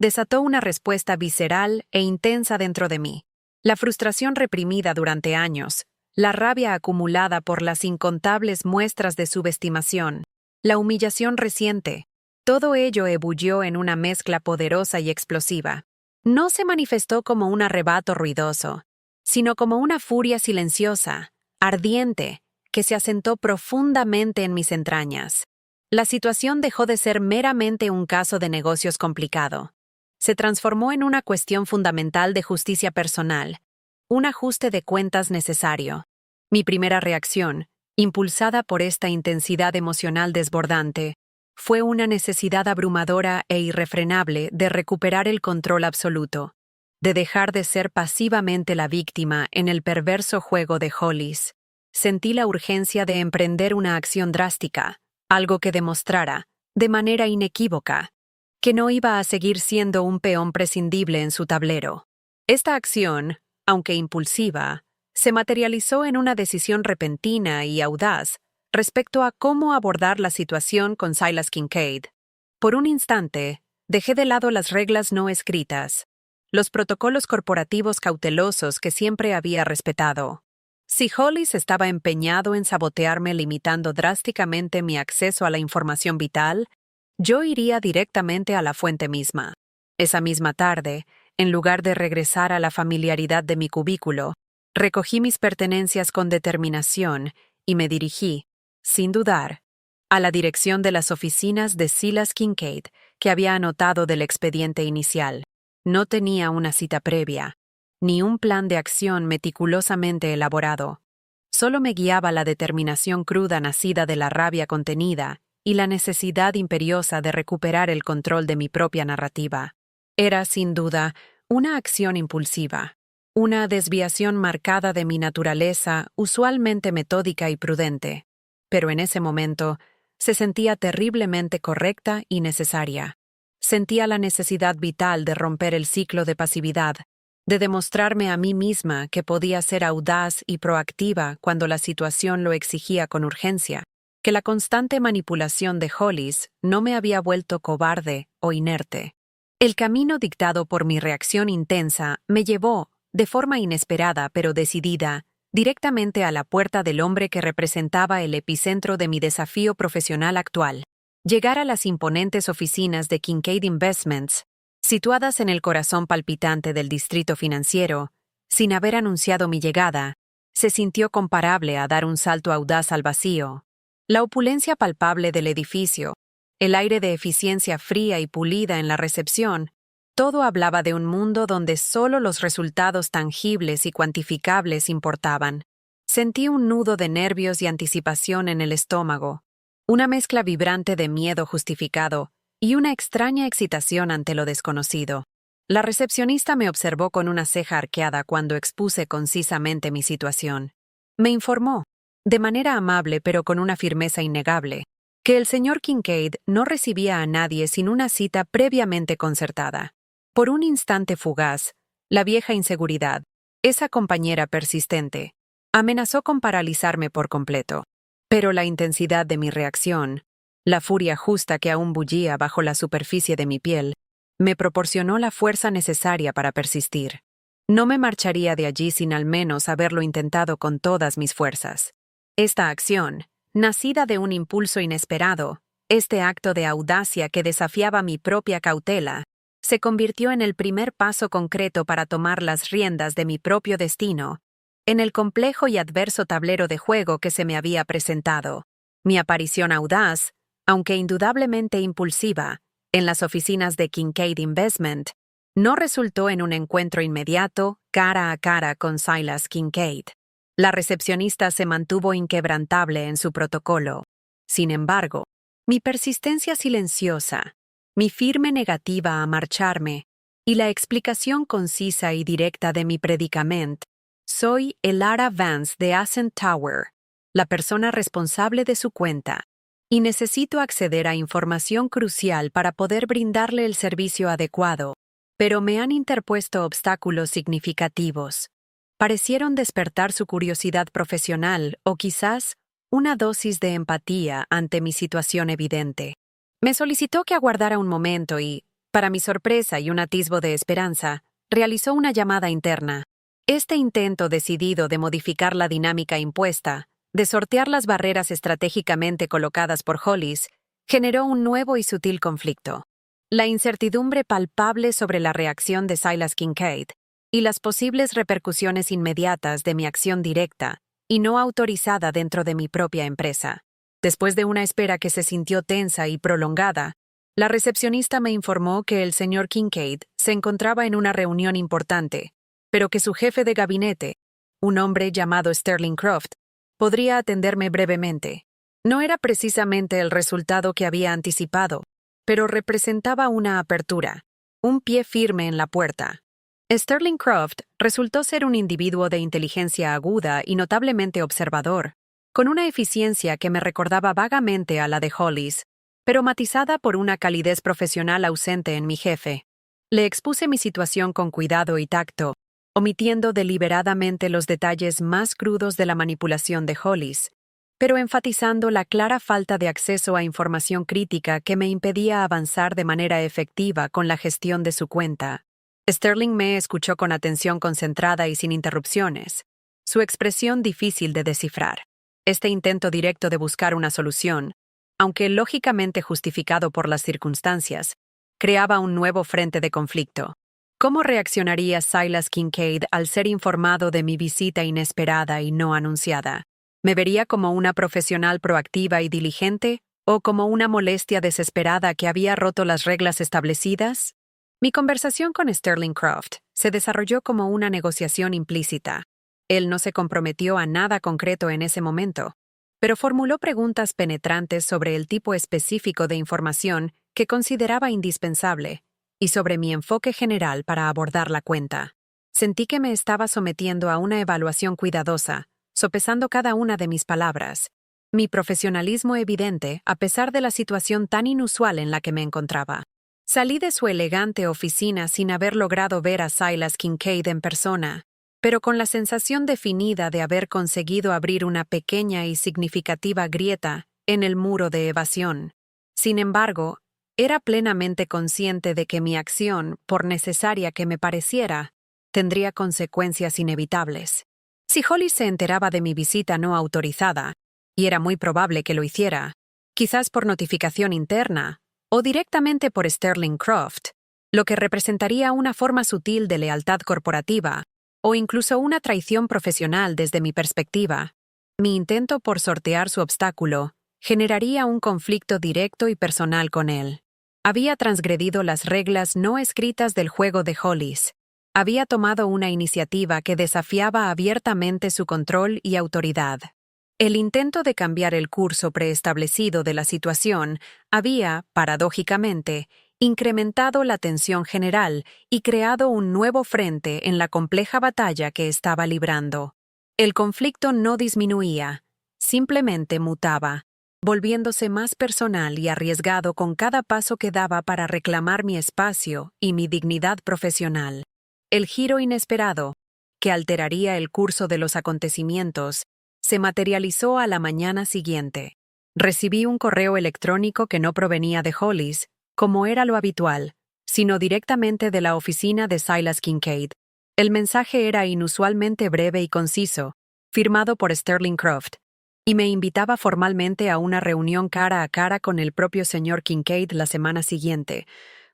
desató una respuesta visceral e intensa dentro de mí. La frustración reprimida durante años, la rabia acumulada por las incontables muestras de subestimación, la humillación reciente, todo ello ebullió en una mezcla poderosa y explosiva. No se manifestó como un arrebato ruidoso, sino como una furia silenciosa, ardiente, que se asentó profundamente en mis entrañas. La situación dejó de ser meramente un caso de negocios complicado. Se transformó en una cuestión fundamental de justicia personal, un ajuste de cuentas necesario. Mi primera reacción, impulsada por esta intensidad emocional desbordante, fue una necesidad abrumadora e irrefrenable de recuperar el control absoluto, de dejar de ser pasivamente la víctima en el perverso juego de Hollis. Sentí la urgencia de emprender una acción drástica, algo que demostrara, de manera inequívoca, que no iba a seguir siendo un peón prescindible en su tablero. Esta acción, aunque impulsiva, se materializó en una decisión repentina y audaz respecto a cómo abordar la situación con Silas Kincaid. Por un instante, dejé de lado las reglas no escritas, los protocolos corporativos cautelosos que siempre había respetado. Si Hollis estaba empeñado en sabotearme limitando drásticamente mi acceso a la información vital, yo iría directamente a la fuente misma. Esa misma tarde, en lugar de regresar a la familiaridad de mi cubículo, recogí mis pertenencias con determinación y me dirigí, sin dudar, a la dirección de las oficinas de Silas Kincaid que había anotado del expediente inicial. No tenía una cita previa, ni un plan de acción meticulosamente elaborado. Solo me guiaba la determinación cruda nacida de la rabia contenida y la necesidad imperiosa de recuperar el control de mi propia narrativa. Era, sin duda, una acción impulsiva, una desviación marcada de mi naturaleza usualmente metódica y prudente, pero en ese momento se sentía terriblemente correcta y necesaria. Sentía la necesidad vital de romper el ciclo de pasividad, de demostrarme a mí misma que podía ser audaz y proactiva cuando la situación lo exigía con urgencia, que la constante manipulación de Hollis no me había vuelto cobarde o inerte. El camino dictado por mi reacción intensa me llevó, de forma inesperada pero decidida, directamente a la puerta del hombre que representaba el epicentro de mi desafío profesional actual. Llegar a las imponentes oficinas de Kincaid Investments, situadas en el corazón palpitante del distrito financiero, sin haber anunciado mi llegada, se sintió comparable a dar un salto audaz al vacío. La opulencia palpable del edificio, el aire de eficiencia fría y pulida en la recepción, todo hablaba de un mundo donde solo los resultados tangibles y cuantificables importaban. Sentí un nudo de nervios y anticipación en el estómago, una mezcla vibrante de miedo justificado y una extraña excitación ante lo desconocido. La recepcionista me observó con una ceja arqueada cuando expuse concisamente mi situación. Me informó, de manera amable pero con una firmeza innegable, que el señor Kincaid no recibía a nadie sin una cita previamente concertada. Por un instante fugaz, la vieja inseguridad, esa compañera persistente, amenazó con paralizarme por completo. Pero la intensidad de mi reacción, la furia justa que aún bullía bajo la superficie de mi piel, me proporcionó la fuerza necesaria para persistir. No me marcharía de allí sin al menos haberlo intentado con todas mis fuerzas. Esta acción, nacida de un impulso inesperado, este acto de audacia que desafiaba mi propia cautela, se convirtió en el primer paso concreto para tomar las riendas de mi propio destino, en el complejo y adverso tablero de juego que se me había presentado. Mi aparición audaz, aunque indudablemente impulsiva, en las oficinas de Kincaid Investment, no resultó en un encuentro inmediato, cara a cara con Silas Kincaid. La recepcionista se mantuvo inquebrantable en su protocolo. Sin embargo, mi persistencia silenciosa, mi firme negativa a marcharme y la explicación concisa y directa de mi predicamento: soy Elara Vance de Ascent Tower, la persona responsable de su cuenta, y necesito acceder a información crucial para poder brindarle el servicio adecuado, pero me han interpuesto obstáculos significativos. parecieron despertar su curiosidad profesional o quizás una dosis de empatía ante mi situación evidente. Me solicitó que aguardara un momento y, para mi sorpresa y un atisbo de esperanza, realizó una llamada interna. Este intento decidido de modificar la dinámica impuesta, de sortear las barreras estratégicamente colocadas por Hollis, generó un nuevo y sutil conflicto. La incertidumbre palpable sobre la reacción de Silas Kincaid y las posibles repercusiones inmediatas de mi acción directa y no autorizada dentro de mi propia empresa. Después de una espera que se sintió tensa y prolongada, la recepcionista me informó que el señor Kincaid se encontraba en una reunión importante, pero que su jefe de gabinete, un hombre llamado Sterling Croft, podría atenderme brevemente. No era precisamente el resultado que había anticipado, pero representaba una apertura, un pie firme en la puerta. Sterling Croft resultó ser un individuo de inteligencia aguda y notablemente observador, con una eficiencia que me recordaba vagamente a la de Hollis, pero matizada por una calidez profesional ausente en mi jefe. Le expuse mi situación con cuidado y tacto, omitiendo deliberadamente los detalles más crudos de la manipulación de Hollis, pero enfatizando la clara falta de acceso a información crítica que me impedía avanzar de manera efectiva con la gestión de su cuenta. Sterling me escuchó con atención concentrada y sin interrupciones, su expresión difícil de descifrar. Este intento directo de buscar una solución, aunque lógicamente justificado por las circunstancias, creaba un nuevo frente de conflicto. ¿Cómo reaccionaría Silas Kincaid al ser informado de mi visita inesperada y no anunciada? ¿Me vería como una profesional proactiva y diligente o como una molestia desesperada que había roto las reglas establecidas? Mi conversación con Sterling Croft se desarrolló como una negociación implícita. Él no se comprometió a nada concreto en ese momento, pero formuló preguntas penetrantes sobre el tipo específico de información que consideraba indispensable y sobre mi enfoque general para abordar la cuenta. Sentí que me estaba sometiendo a una evaluación cuidadosa, sopesando cada una de mis palabras. Mi profesionalismo evidente a pesar de la situación tan inusual en la que me encontraba. Salí de su elegante oficina sin haber logrado ver a Silas Kincaid en persona, pero con la sensación definida de haber conseguido abrir una pequeña y significativa grieta en el muro de evasión. Sin embargo, era plenamente consciente de que mi acción, por necesaria que me pareciera, tendría consecuencias inevitables. Si Hollis se enteraba de mi visita no autorizada, y era muy probable que lo hiciera, quizás por notificación interna o directamente por Sterling Croft, lo que representaría una forma sutil de lealtad corporativa o incluso una traición profesional desde mi perspectiva, mi intento por sortear su obstáculo generaría un conflicto directo y personal con él. Había transgredido las reglas no escritas del juego de Hollis. Había tomado una iniciativa que desafiaba abiertamente su control y autoridad. El intento de cambiar el curso preestablecido de la situación había, paradójicamente, incrementado la tensión general y creado un nuevo frente en la compleja batalla que estaba librando. El conflicto no disminuía, simplemente mutaba, volviéndose más personal y arriesgado con cada paso que daba para reclamar mi espacio y mi dignidad profesional. El giro inesperado, que alteraría el curso de los acontecimientos, se materializó a la mañana siguiente. Recibí un correo electrónico que no provenía de Hollis, como era lo habitual, sino directamente de la oficina de Silas Kincaid. El mensaje era inusualmente breve y conciso, firmado por Sterling Croft, y me invitaba formalmente a una reunión cara a cara con el propio señor Kincaid la semana siguiente,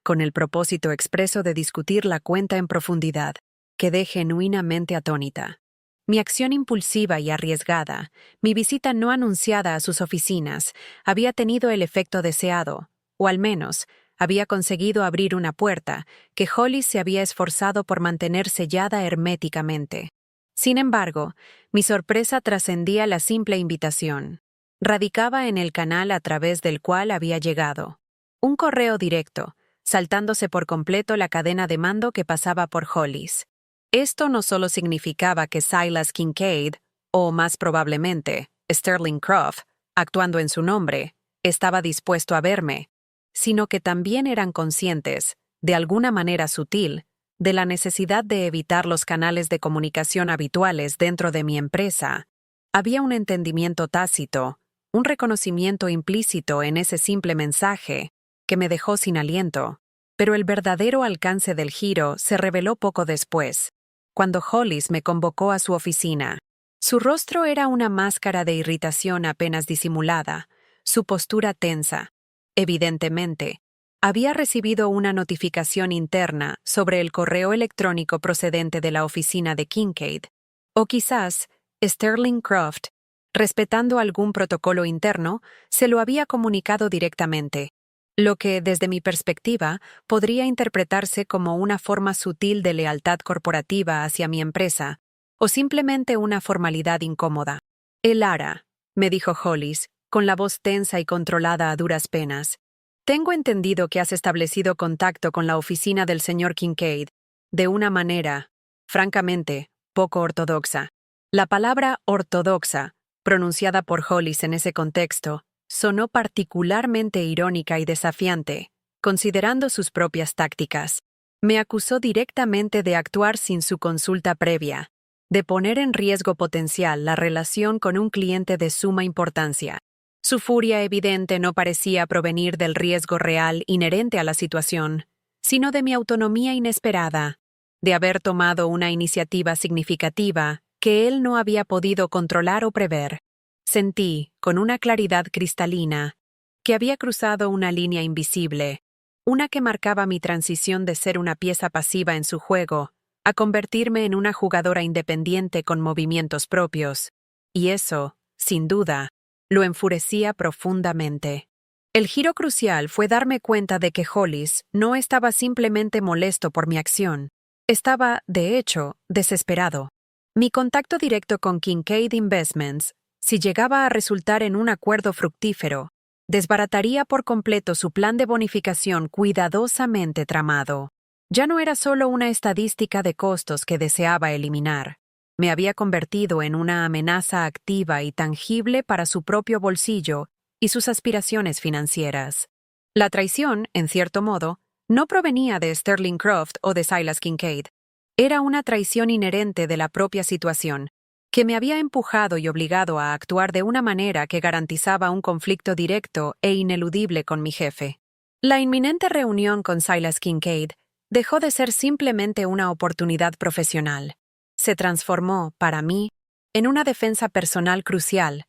con el propósito expreso de discutir la cuenta en profundidad. Quedé genuinamente atónita. Mi acción impulsiva y arriesgada, mi visita no anunciada a sus oficinas, había tenido el efecto deseado, o al menos, había conseguido abrir una puerta que Hollis se había esforzado por mantener sellada herméticamente. Sin embargo, mi sorpresa trascendía la simple invitación. Radicaba en el canal a través del cual había llegado. Un correo directo, saltándose por completo la cadena de mando que pasaba por Hollis. Esto no solo significaba que Silas Kincaid, o más probablemente, Sterling Croft, actuando en su nombre, estaba dispuesto a verme, sino que también eran conscientes, de alguna manera sutil, de la necesidad de evitar los canales de comunicación habituales dentro de mi empresa. Había un entendimiento tácito, un reconocimiento implícito en ese simple mensaje, que me dejó sin aliento. Pero el verdadero alcance del giro se reveló poco después, cuando Hollis me convocó a su oficina. Su rostro era una máscara de irritación apenas disimulada, su postura tensa. Evidentemente, había recibido una notificación interna sobre el correo electrónico procedente de la oficina de Kincaid. O quizás, Sterling Croft, respetando algún protocolo interno, se lo había comunicado directamente, lo que, desde mi perspectiva, podría interpretarse como una forma sutil de lealtad corporativa hacia mi empresa, o simplemente una formalidad incómoda. Lara, me dijo Hollis, con la voz tensa y controlada a duras penas. Tengo entendido que has establecido contacto con la oficina del señor Kincaid, de una manera, francamente, poco ortodoxa. La palabra ortodoxa, pronunciada por Hollis en ese contexto, sonó particularmente irónica y desafiante, considerando sus propias tácticas. Me acusó directamente de actuar sin su consulta previa, de poner en riesgo potencial la relación con un cliente de suma importancia. Su furia evidente no parecía provenir del riesgo real inherente a la situación, sino de mi autonomía inesperada, de haber tomado una iniciativa significativa que él no había podido controlar o prever. Sentí, con una claridad cristalina, que había cruzado una línea invisible, una que marcaba mi transición de ser una pieza pasiva en su juego a convertirme en una jugadora independiente con movimientos propios. Y eso, sin duda, lo enfurecía profundamente. El giro crucial fue darme cuenta de que Hollis no estaba simplemente molesto por mi acción. Estaba, de hecho, desesperado. Mi contacto directo con Kincaid Investments, si llegaba a resultar en un acuerdo fructífero, desbarataría por completo su plan de bonificación cuidadosamente tramado. Ya no era solo una estadística de costos que deseaba eliminar. Me había convertido en una amenaza activa y tangible para su propio bolsillo y sus aspiraciones financieras. La traición, en cierto modo, no provenía de Sterling Croft o de Silas Kincaid. Era una traición inherente de la propia situación, que me había empujado y obligado a actuar de una manera que garantizaba un conflicto directo e ineludible con mi jefe. La inminente reunión con Silas Kincaid dejó de ser simplemente una oportunidad profesional. Se transformó, para mí, en una defensa personal crucial,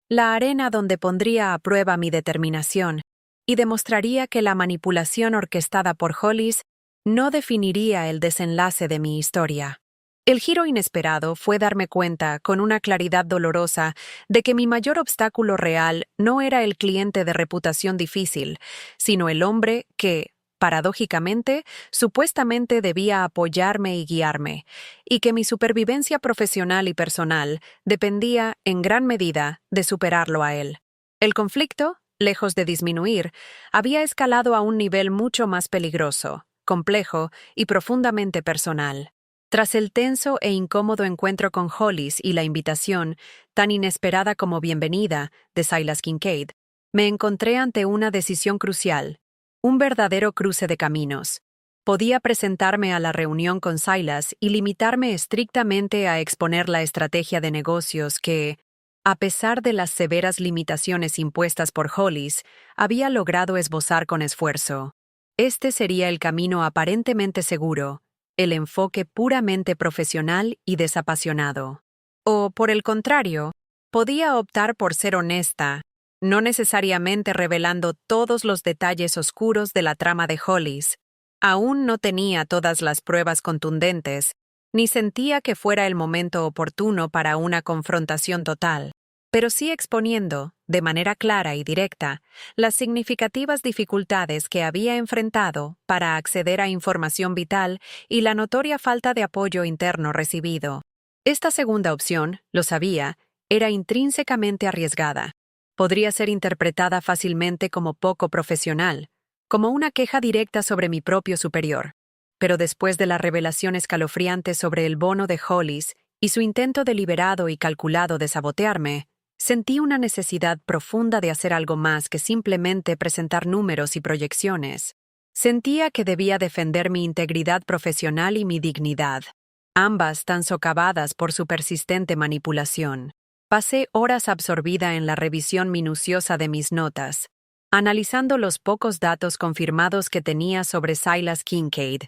la arena donde pondría a prueba mi determinación y demostraría que la manipulación orquestada por Hollis no definiría el desenlace de mi historia. El giro inesperado fue darme cuenta, con una claridad dolorosa, de que mi mayor obstáculo real no era el cliente de reputación difícil, sino el hombre que, paradójicamente, supuestamente debía apoyarme y guiarme, y que mi supervivencia profesional y personal dependía, en gran medida, de superarlo a él. El conflicto, lejos de disminuir, había escalado a un nivel mucho más peligroso, complejo y profundamente personal. Tras el tenso e incómodo encuentro con Hollis y la invitación, tan inesperada como bienvenida, de Silas Kincaid, me encontré ante una decisión crucial, un verdadero cruce de caminos. Podía presentarme a la reunión con Silas y limitarme estrictamente a exponer la estrategia de negocios que, a pesar de las severas limitaciones impuestas por Hollis, había logrado esbozar con esfuerzo. Este sería el camino aparentemente seguro, el enfoque puramente profesional y desapasionado. O, por el contrario, podía optar por ser honesta, no necesariamente revelando todos los detalles oscuros de la trama de Hollis. Aún no tenía todas las pruebas contundentes, ni sentía que fuera el momento oportuno para una confrontación total, pero sí exponiendo, de manera clara y directa, las significativas dificultades que había enfrentado para acceder a información vital y la notoria falta de apoyo interno recibido. Esta segunda opción, lo sabía, era intrínsecamente arriesgada. Podría ser interpretada fácilmente como poco profesional, como una queja directa sobre mi propio superior. Pero después de la revelación escalofriante sobre el bono de Hollis y su intento deliberado y calculado de sabotearme, sentí una necesidad profunda de hacer algo más que simplemente presentar números y proyecciones. Sentía que debía defender mi integridad profesional y mi dignidad, ambas tan socavadas por su persistente manipulación. Pasé horas absorbida en la revisión minuciosa de mis notas, analizando los pocos datos confirmados que tenía sobre Silas Kincaid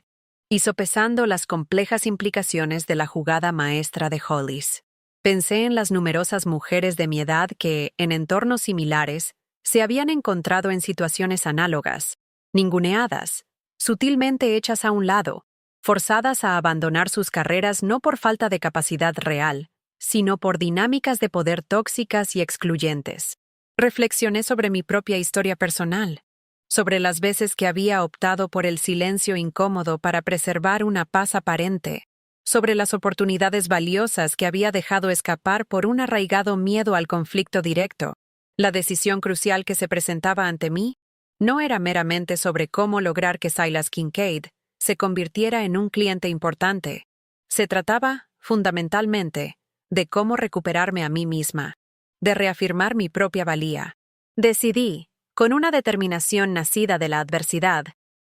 y sopesando las complejas implicaciones de la jugada maestra de Hollis. Pensé en las numerosas mujeres de mi edad que, en entornos similares, se habían encontrado en situaciones análogas, ninguneadas, sutilmente hechas a un lado, forzadas a abandonar sus carreras no por falta de capacidad real, sino por dinámicas de poder tóxicas y excluyentes. Reflexioné sobre mi propia historia personal, sobre las veces que había optado por el silencio incómodo para preservar una paz aparente, sobre las oportunidades valiosas que había dejado escapar por un arraigado miedo al conflicto directo. La decisión crucial que se presentaba ante mí no era meramente sobre cómo lograr que Silas Kincaid se convirtiera en un cliente importante. Se trataba, fundamentalmente, de cómo recuperarme a mí misma, de reafirmar mi propia valía. Decidí, con una determinación nacida de la adversidad,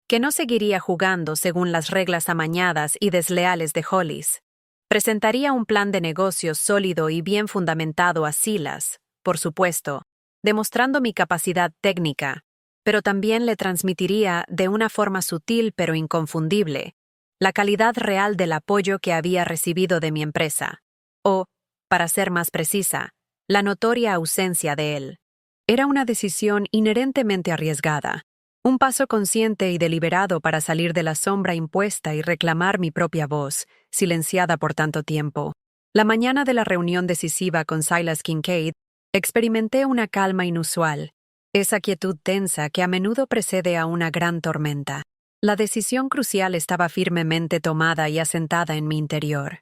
que no seguiría jugando según las reglas amañadas y desleales de Hollis. Presentaría un plan de negocios sólido y bien fundamentado a Silas, por supuesto, demostrando mi capacidad técnica, pero también le transmitiría de una forma sutil pero inconfundible la calidad real del apoyo que había recibido de mi empresa, o, para ser más precisa, la notoria ausencia de él. Era una decisión inherentemente arriesgada, un paso consciente y deliberado para salir de la sombra impuesta y reclamar mi propia voz, silenciada por tanto tiempo. La mañana de la reunión decisiva con Silas Kincaid, experimenté una calma inusual, esa quietud tensa que a menudo precede a una gran tormenta. La decisión crucial estaba firmemente tomada y asentada en mi interior.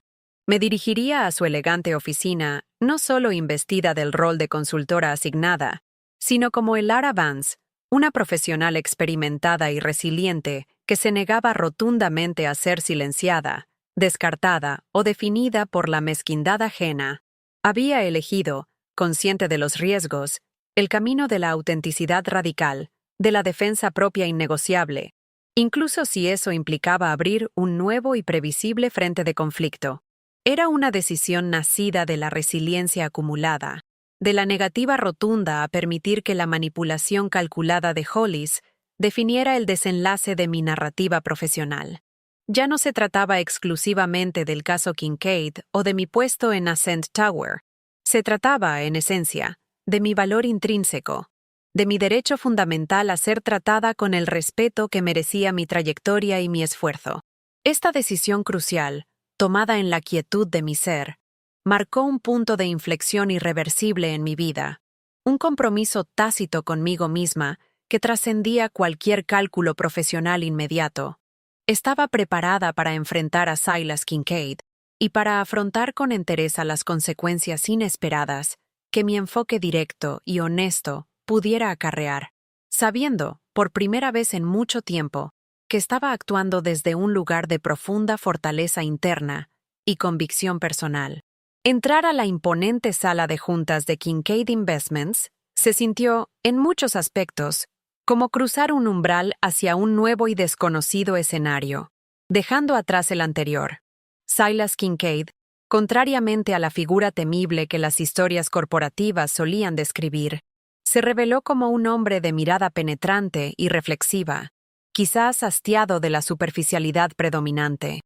Me dirigiría a su elegante oficina, no solo investida del rol de consultora asignada, sino como Elara Vance, una profesional experimentada y resiliente que se negaba rotundamente a ser silenciada, descartada o definida por la mezquindad ajena. Había elegido, consciente de los riesgos, el camino de la autenticidad radical, de la defensa propia innegociable, incluso si eso implicaba abrir un nuevo y previsible frente de conflicto. Era una decisión nacida de la resiliencia acumulada, de la negativa rotunda a permitir que la manipulación calculada de Hollis definiera el desenlace de mi narrativa profesional. Ya no se trataba exclusivamente del caso Kincaid o de mi puesto en Ascent Tower. Se trataba, en esencia, de mi valor intrínseco, de mi derecho fundamental a ser tratada con el respeto que merecía mi trayectoria y mi esfuerzo. Esta decisión crucial, tomada en la quietud de mi ser, marcó un punto de inflexión irreversible en mi vida, un compromiso tácito conmigo misma que trascendía cualquier cálculo profesional inmediato. Estaba preparada para enfrentar a Silas Kincaid y para afrontar con entereza las consecuencias inesperadas que mi enfoque directo y honesto pudiera acarrear, sabiendo, por primera vez en mucho tiempo, que estaba actuando desde un lugar de profunda fortaleza interna y convicción personal. Entrar a la imponente sala de juntas de Kincaid Investments se sintió, en muchos aspectos, como cruzar un umbral hacia un nuevo y desconocido escenario, dejando atrás el anterior. Silas Kincaid, contrariamente a la figura temible que las historias corporativas solían describir, se reveló como un hombre de mirada penetrante y reflexiva, quizás hastiado de la superficialidad predominante.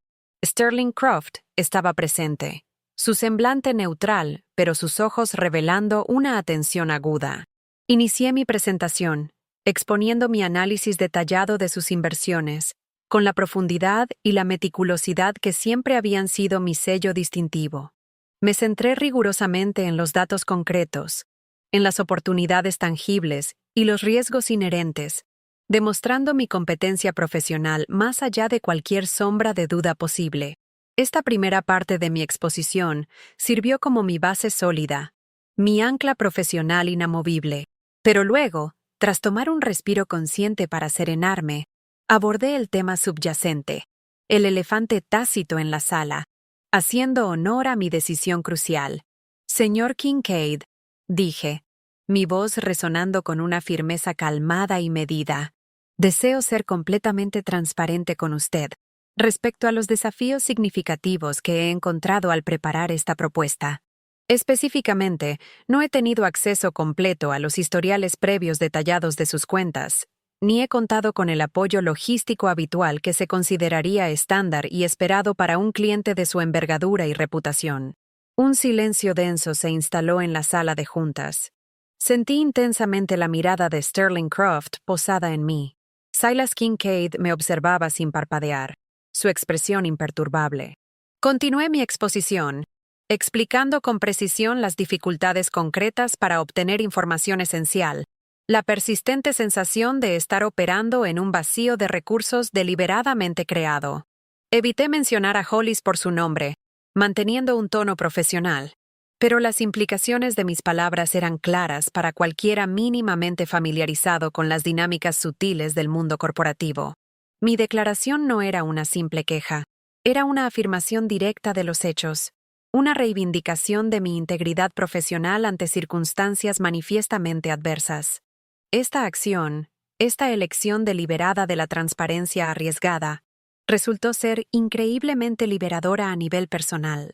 Sterling Croft estaba presente, su semblante neutral, pero sus ojos revelando una atención aguda. Inicié mi presentación, exponiendo mi análisis detallado de sus inversiones, con la profundidad y la meticulosidad que siempre habían sido mi sello distintivo. Me centré rigurosamente en los datos concretos, en las oportunidades tangibles y los riesgos inherentes, demostrando mi competencia profesional más allá de cualquier sombra de duda posible. Esta primera parte de mi exposición sirvió como mi base sólida, mi ancla profesional inamovible. Pero luego, tras tomar un respiro consciente para serenarme, abordé el tema subyacente, el elefante tácito en la sala, haciendo honor a mi decisión crucial. Señor Kincaid, dije, mi voz resonando con una firmeza calmada y medida, Deseo ser completamente transparente con usted respecto a los desafíos significativos que he encontrado al preparar esta propuesta. Específicamente, no he tenido acceso completo a los historiales previos detallados de sus cuentas, ni he contado con el apoyo logístico habitual que se consideraría estándar y esperado para un cliente de su envergadura y reputación. Un silencio denso se instaló en la sala de juntas. Sentí intensamente la mirada de Sterling Croft posada en mí. Silas Kincaid me observaba sin parpadear, su expresión imperturbable. Continué mi exposición, explicando con precisión las dificultades concretas para obtener información esencial, la persistente sensación de estar operando en un vacío de recursos deliberadamente creado. Evité mencionar a Hollis por su nombre, manteniendo un tono profesional, pero las implicaciones de mis palabras eran claras para cualquiera mínimamente familiarizado con las dinámicas sutiles del mundo corporativo. Mi declaración no era una simple queja, era una afirmación directa de los hechos, una reivindicación de mi integridad profesional ante circunstancias manifiestamente adversas. Esta acción, esta elección deliberada de la transparencia arriesgada, resultó ser increíblemente liberadora a nivel personal.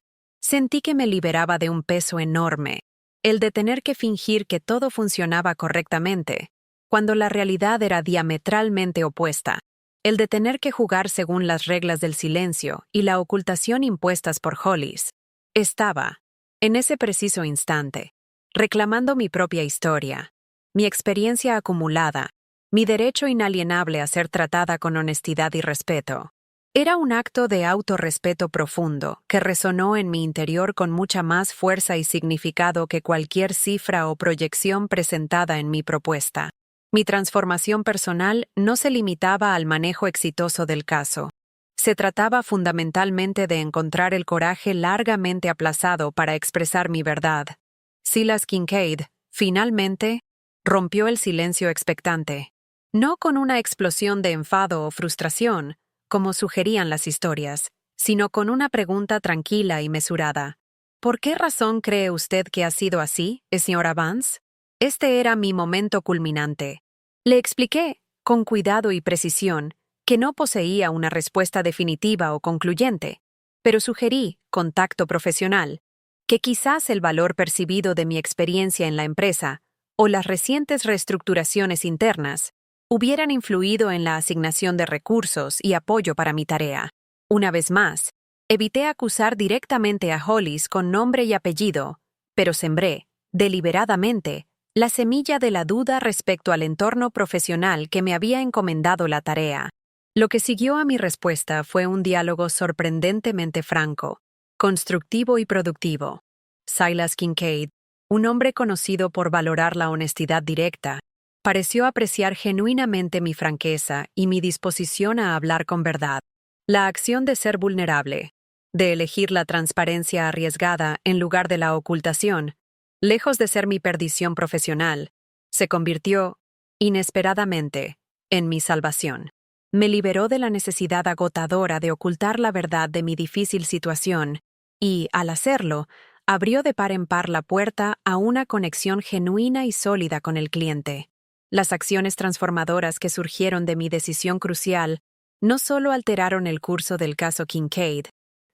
Sentí que me liberaba de un peso enorme, el de tener que fingir que todo funcionaba correctamente, cuando la realidad era diametralmente opuesta, el de tener que jugar según las reglas del silencio y la ocultación impuestas por Hollis. Estaba, en ese preciso instante, reclamando mi propia historia, mi experiencia acumulada, mi derecho inalienable a ser tratada con honestidad y respeto. Era un acto de autorrespeto profundo que resonó en mi interior con mucha más fuerza y significado que cualquier cifra o proyección presentada en mi propuesta. Mi transformación personal no se limitaba al manejo exitoso del caso. Se trataba fundamentalmente de encontrar el coraje largamente aplazado para expresar mi verdad. Silas Kincaid, finalmente, rompió el silencio expectante. No con una explosión de enfado o frustración, como sugerían las historias, sino con una pregunta tranquila y mesurada. ¿Por qué razón cree usted que ha sido así, señora Vance? Este era mi momento culminante. Le expliqué, con cuidado y precisión, que no poseía una respuesta definitiva o concluyente, pero sugerí, con tacto profesional, que quizás el valor percibido de mi experiencia en la empresa o las recientes reestructuraciones internas hubieran influido en la asignación de recursos y apoyo para mi tarea. Una vez más, evité acusar directamente a Hollis con nombre y apellido, pero sembré, deliberadamente, la semilla de la duda respecto al entorno profesional que me había encomendado la tarea. Lo que siguió a mi respuesta fue un diálogo sorprendentemente franco, constructivo y productivo. Silas Kincaid, un hombre conocido por valorar la honestidad directa, pareció apreciar genuinamente mi franqueza y mi disposición a hablar con verdad. La acción de ser vulnerable, de elegir la transparencia arriesgada en lugar de la ocultación, lejos de ser mi perdición profesional, se convirtió, inesperadamente, en mi salvación. Me liberó de la necesidad agotadora de ocultar la verdad de mi difícil situación y, al hacerlo, abrió de par en par la puerta a una conexión genuina y sólida con el cliente. Las acciones transformadoras que surgieron de mi decisión crucial no solo alteraron el curso del caso Kincaid,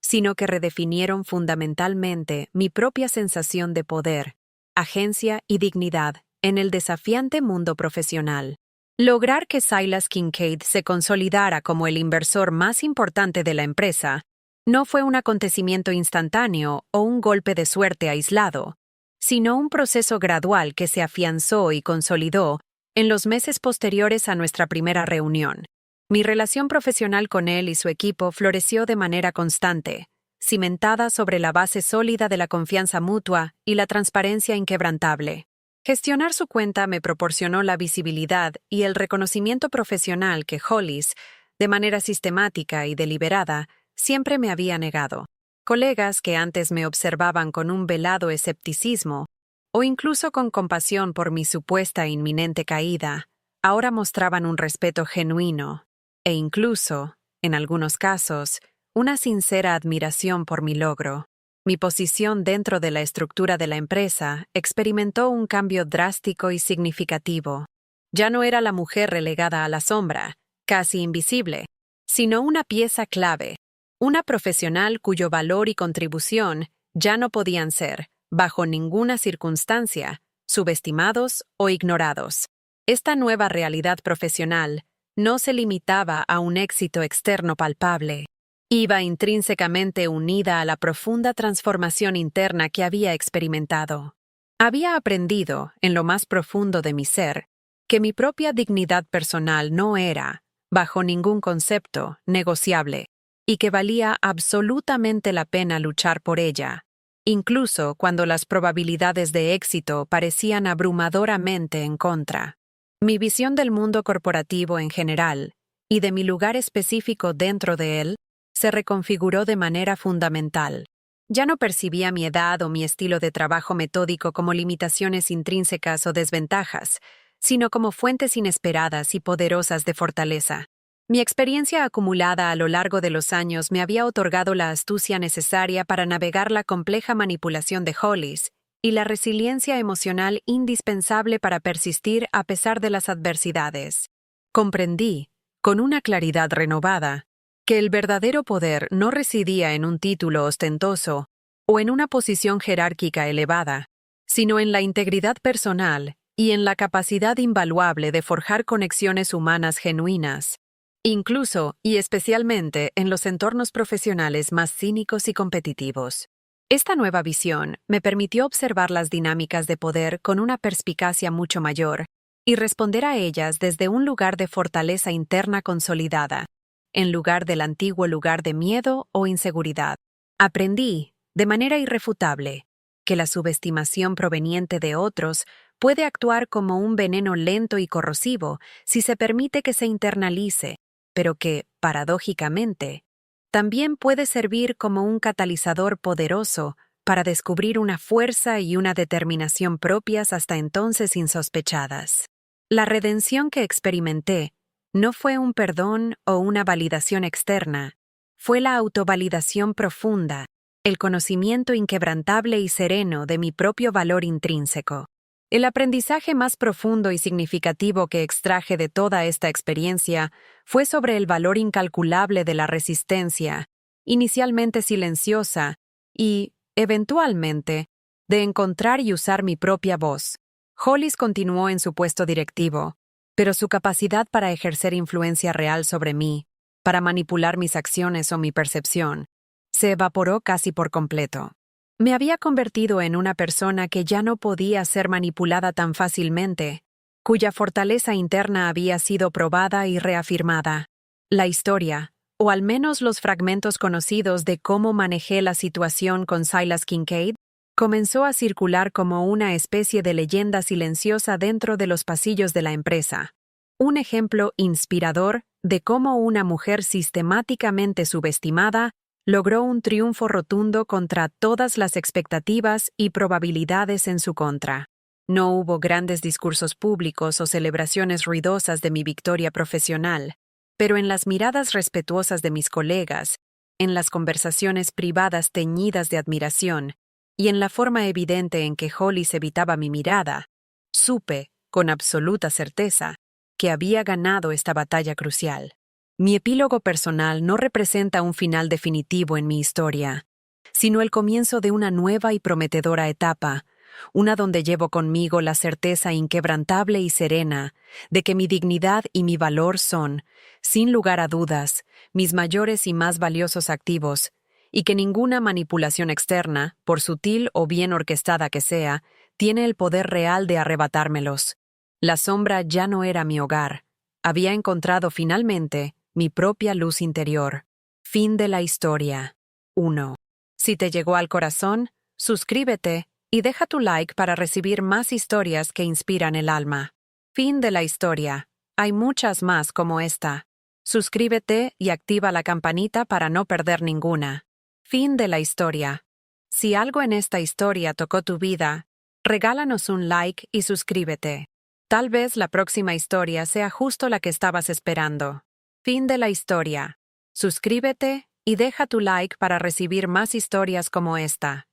sino que redefinieron fundamentalmente mi propia sensación de poder, agencia y dignidad en el desafiante mundo profesional. Lograr que Silas Kincaid se consolidara como el inversor más importante de la empresa no fue un acontecimiento instantáneo o un golpe de suerte aislado, sino un proceso gradual que se afianzó y consolidó en los meses posteriores a nuestra primera reunión. Mi relación profesional con él y su equipo floreció de manera constante, cimentada sobre la base sólida de la confianza mutua y la transparencia inquebrantable. Gestionar su cuenta me proporcionó la visibilidad y el reconocimiento profesional que Hollis, de manera sistemática y deliberada, siempre me había negado. Colegas que antes me observaban con un velado escepticismo, o incluso con compasión por mi supuesta inminente caída, ahora mostraban un respeto genuino, e incluso, en algunos casos, una sincera admiración por mi logro. Mi posición dentro de la estructura de la empresa experimentó un cambio drástico y significativo. Ya no era la mujer relegada a la sombra, casi invisible, sino una pieza clave, una profesional cuyo valor y contribución ya no podían ser, bajo ninguna circunstancia, subestimados o ignorados. Esta nueva realidad profesional no se limitaba a un éxito externo palpable. Iba intrínsecamente unida a la profunda transformación interna que había experimentado. Había aprendido, en lo más profundo de mi ser, que mi propia dignidad personal no era, bajo ningún concepto, negociable, y que valía absolutamente la pena luchar por ella, incluso cuando las probabilidades de éxito parecían abrumadoramente en contra. Mi visión del mundo corporativo en general, y de mi lugar específico dentro de él, se reconfiguró de manera fundamental. Ya no percibía mi edad o mi estilo de trabajo metódico como limitaciones intrínsecas o desventajas, sino como fuentes inesperadas y poderosas de fortaleza. Mi experiencia acumulada a lo largo de los años me había otorgado la astucia necesaria para navegar la compleja manipulación de Hollis y la resiliencia emocional indispensable para persistir a pesar de las adversidades. Comprendí, con una claridad renovada, que el verdadero poder no residía en un título ostentoso o en una posición jerárquica elevada, sino en la integridad personal y en la capacidad invaluable de forjar conexiones humanas genuinas, incluso y especialmente en los entornos profesionales más cínicos y competitivos. Esta nueva visión me permitió observar las dinámicas de poder con una perspicacia mucho mayor y responder a ellas desde un lugar de fortaleza interna consolidada, en lugar del antiguo lugar de miedo o inseguridad. Aprendí, de manera irrefutable, que la subestimación proveniente de otros puede actuar como un veneno lento y corrosivo si se permite que se internalice, pero que, paradójicamente, también puede servir como un catalizador poderoso para descubrir una fuerza y una determinación propias hasta entonces insospechadas. La redención que experimenté no fue un perdón o una validación externa, fue la autovalidación profunda, el conocimiento inquebrantable y sereno de mi propio valor intrínseco. El aprendizaje más profundo y significativo que extraje de toda esta experiencia fue sobre el valor incalculable de la resistencia, inicialmente silenciosa, y, eventualmente, de encontrar y usar mi propia voz. Hollis continuó en su puesto directivo, pero su capacidad para ejercer influencia real sobre mí, para manipular mis acciones o mi percepción, se evaporó casi por completo. Me había convertido en una persona que ya no podía ser manipulada tan fácilmente, cuya fortaleza interna había sido probada y reafirmada. La historia, o al menos los fragmentos conocidos de cómo manejé la situación con Silas Kincaid, comenzó a circular como una especie de leyenda silenciosa dentro de los pasillos de la empresa. Un ejemplo inspirador de cómo una mujer sistemáticamente subestimada logró un triunfo rotundo contra todas las expectativas y probabilidades en su contra. No hubo grandes discursos públicos o celebraciones ruidosas de mi victoria profesional, pero en las miradas respetuosas de mis colegas, en las conversaciones privadas teñidas de admiración, y en la forma evidente en que Hollis evitaba mi mirada, supe, con absoluta certeza, que había ganado esta batalla crucial. Mi epílogo personal no representa un final definitivo en mi historia, sino el comienzo de una nueva y prometedora etapa, una donde llevo conmigo la certeza inquebrantable y serena de que mi dignidad y mi valor son, sin lugar a dudas, mis mayores y más valiosos activos, y que ninguna manipulación externa, por sutil o bien orquestada que sea, tiene el poder real de arrebatármelos. La sombra ya no era mi hogar. Había encontrado finalmente mi propia luz interior. Fin de la historia. 1. Si te llegó al corazón, suscríbete y deja tu like para recibir más historias que inspiran el alma. Fin de la historia. Hay muchas más como esta. Suscríbete y activa la campanita para no perder ninguna. Fin de la historia. Si algo en esta historia tocó tu vida, regálanos un like y suscríbete. Tal vez la próxima historia sea justo la que estabas esperando. Fin de la historia. Suscríbete y deja tu like para recibir más historias como esta.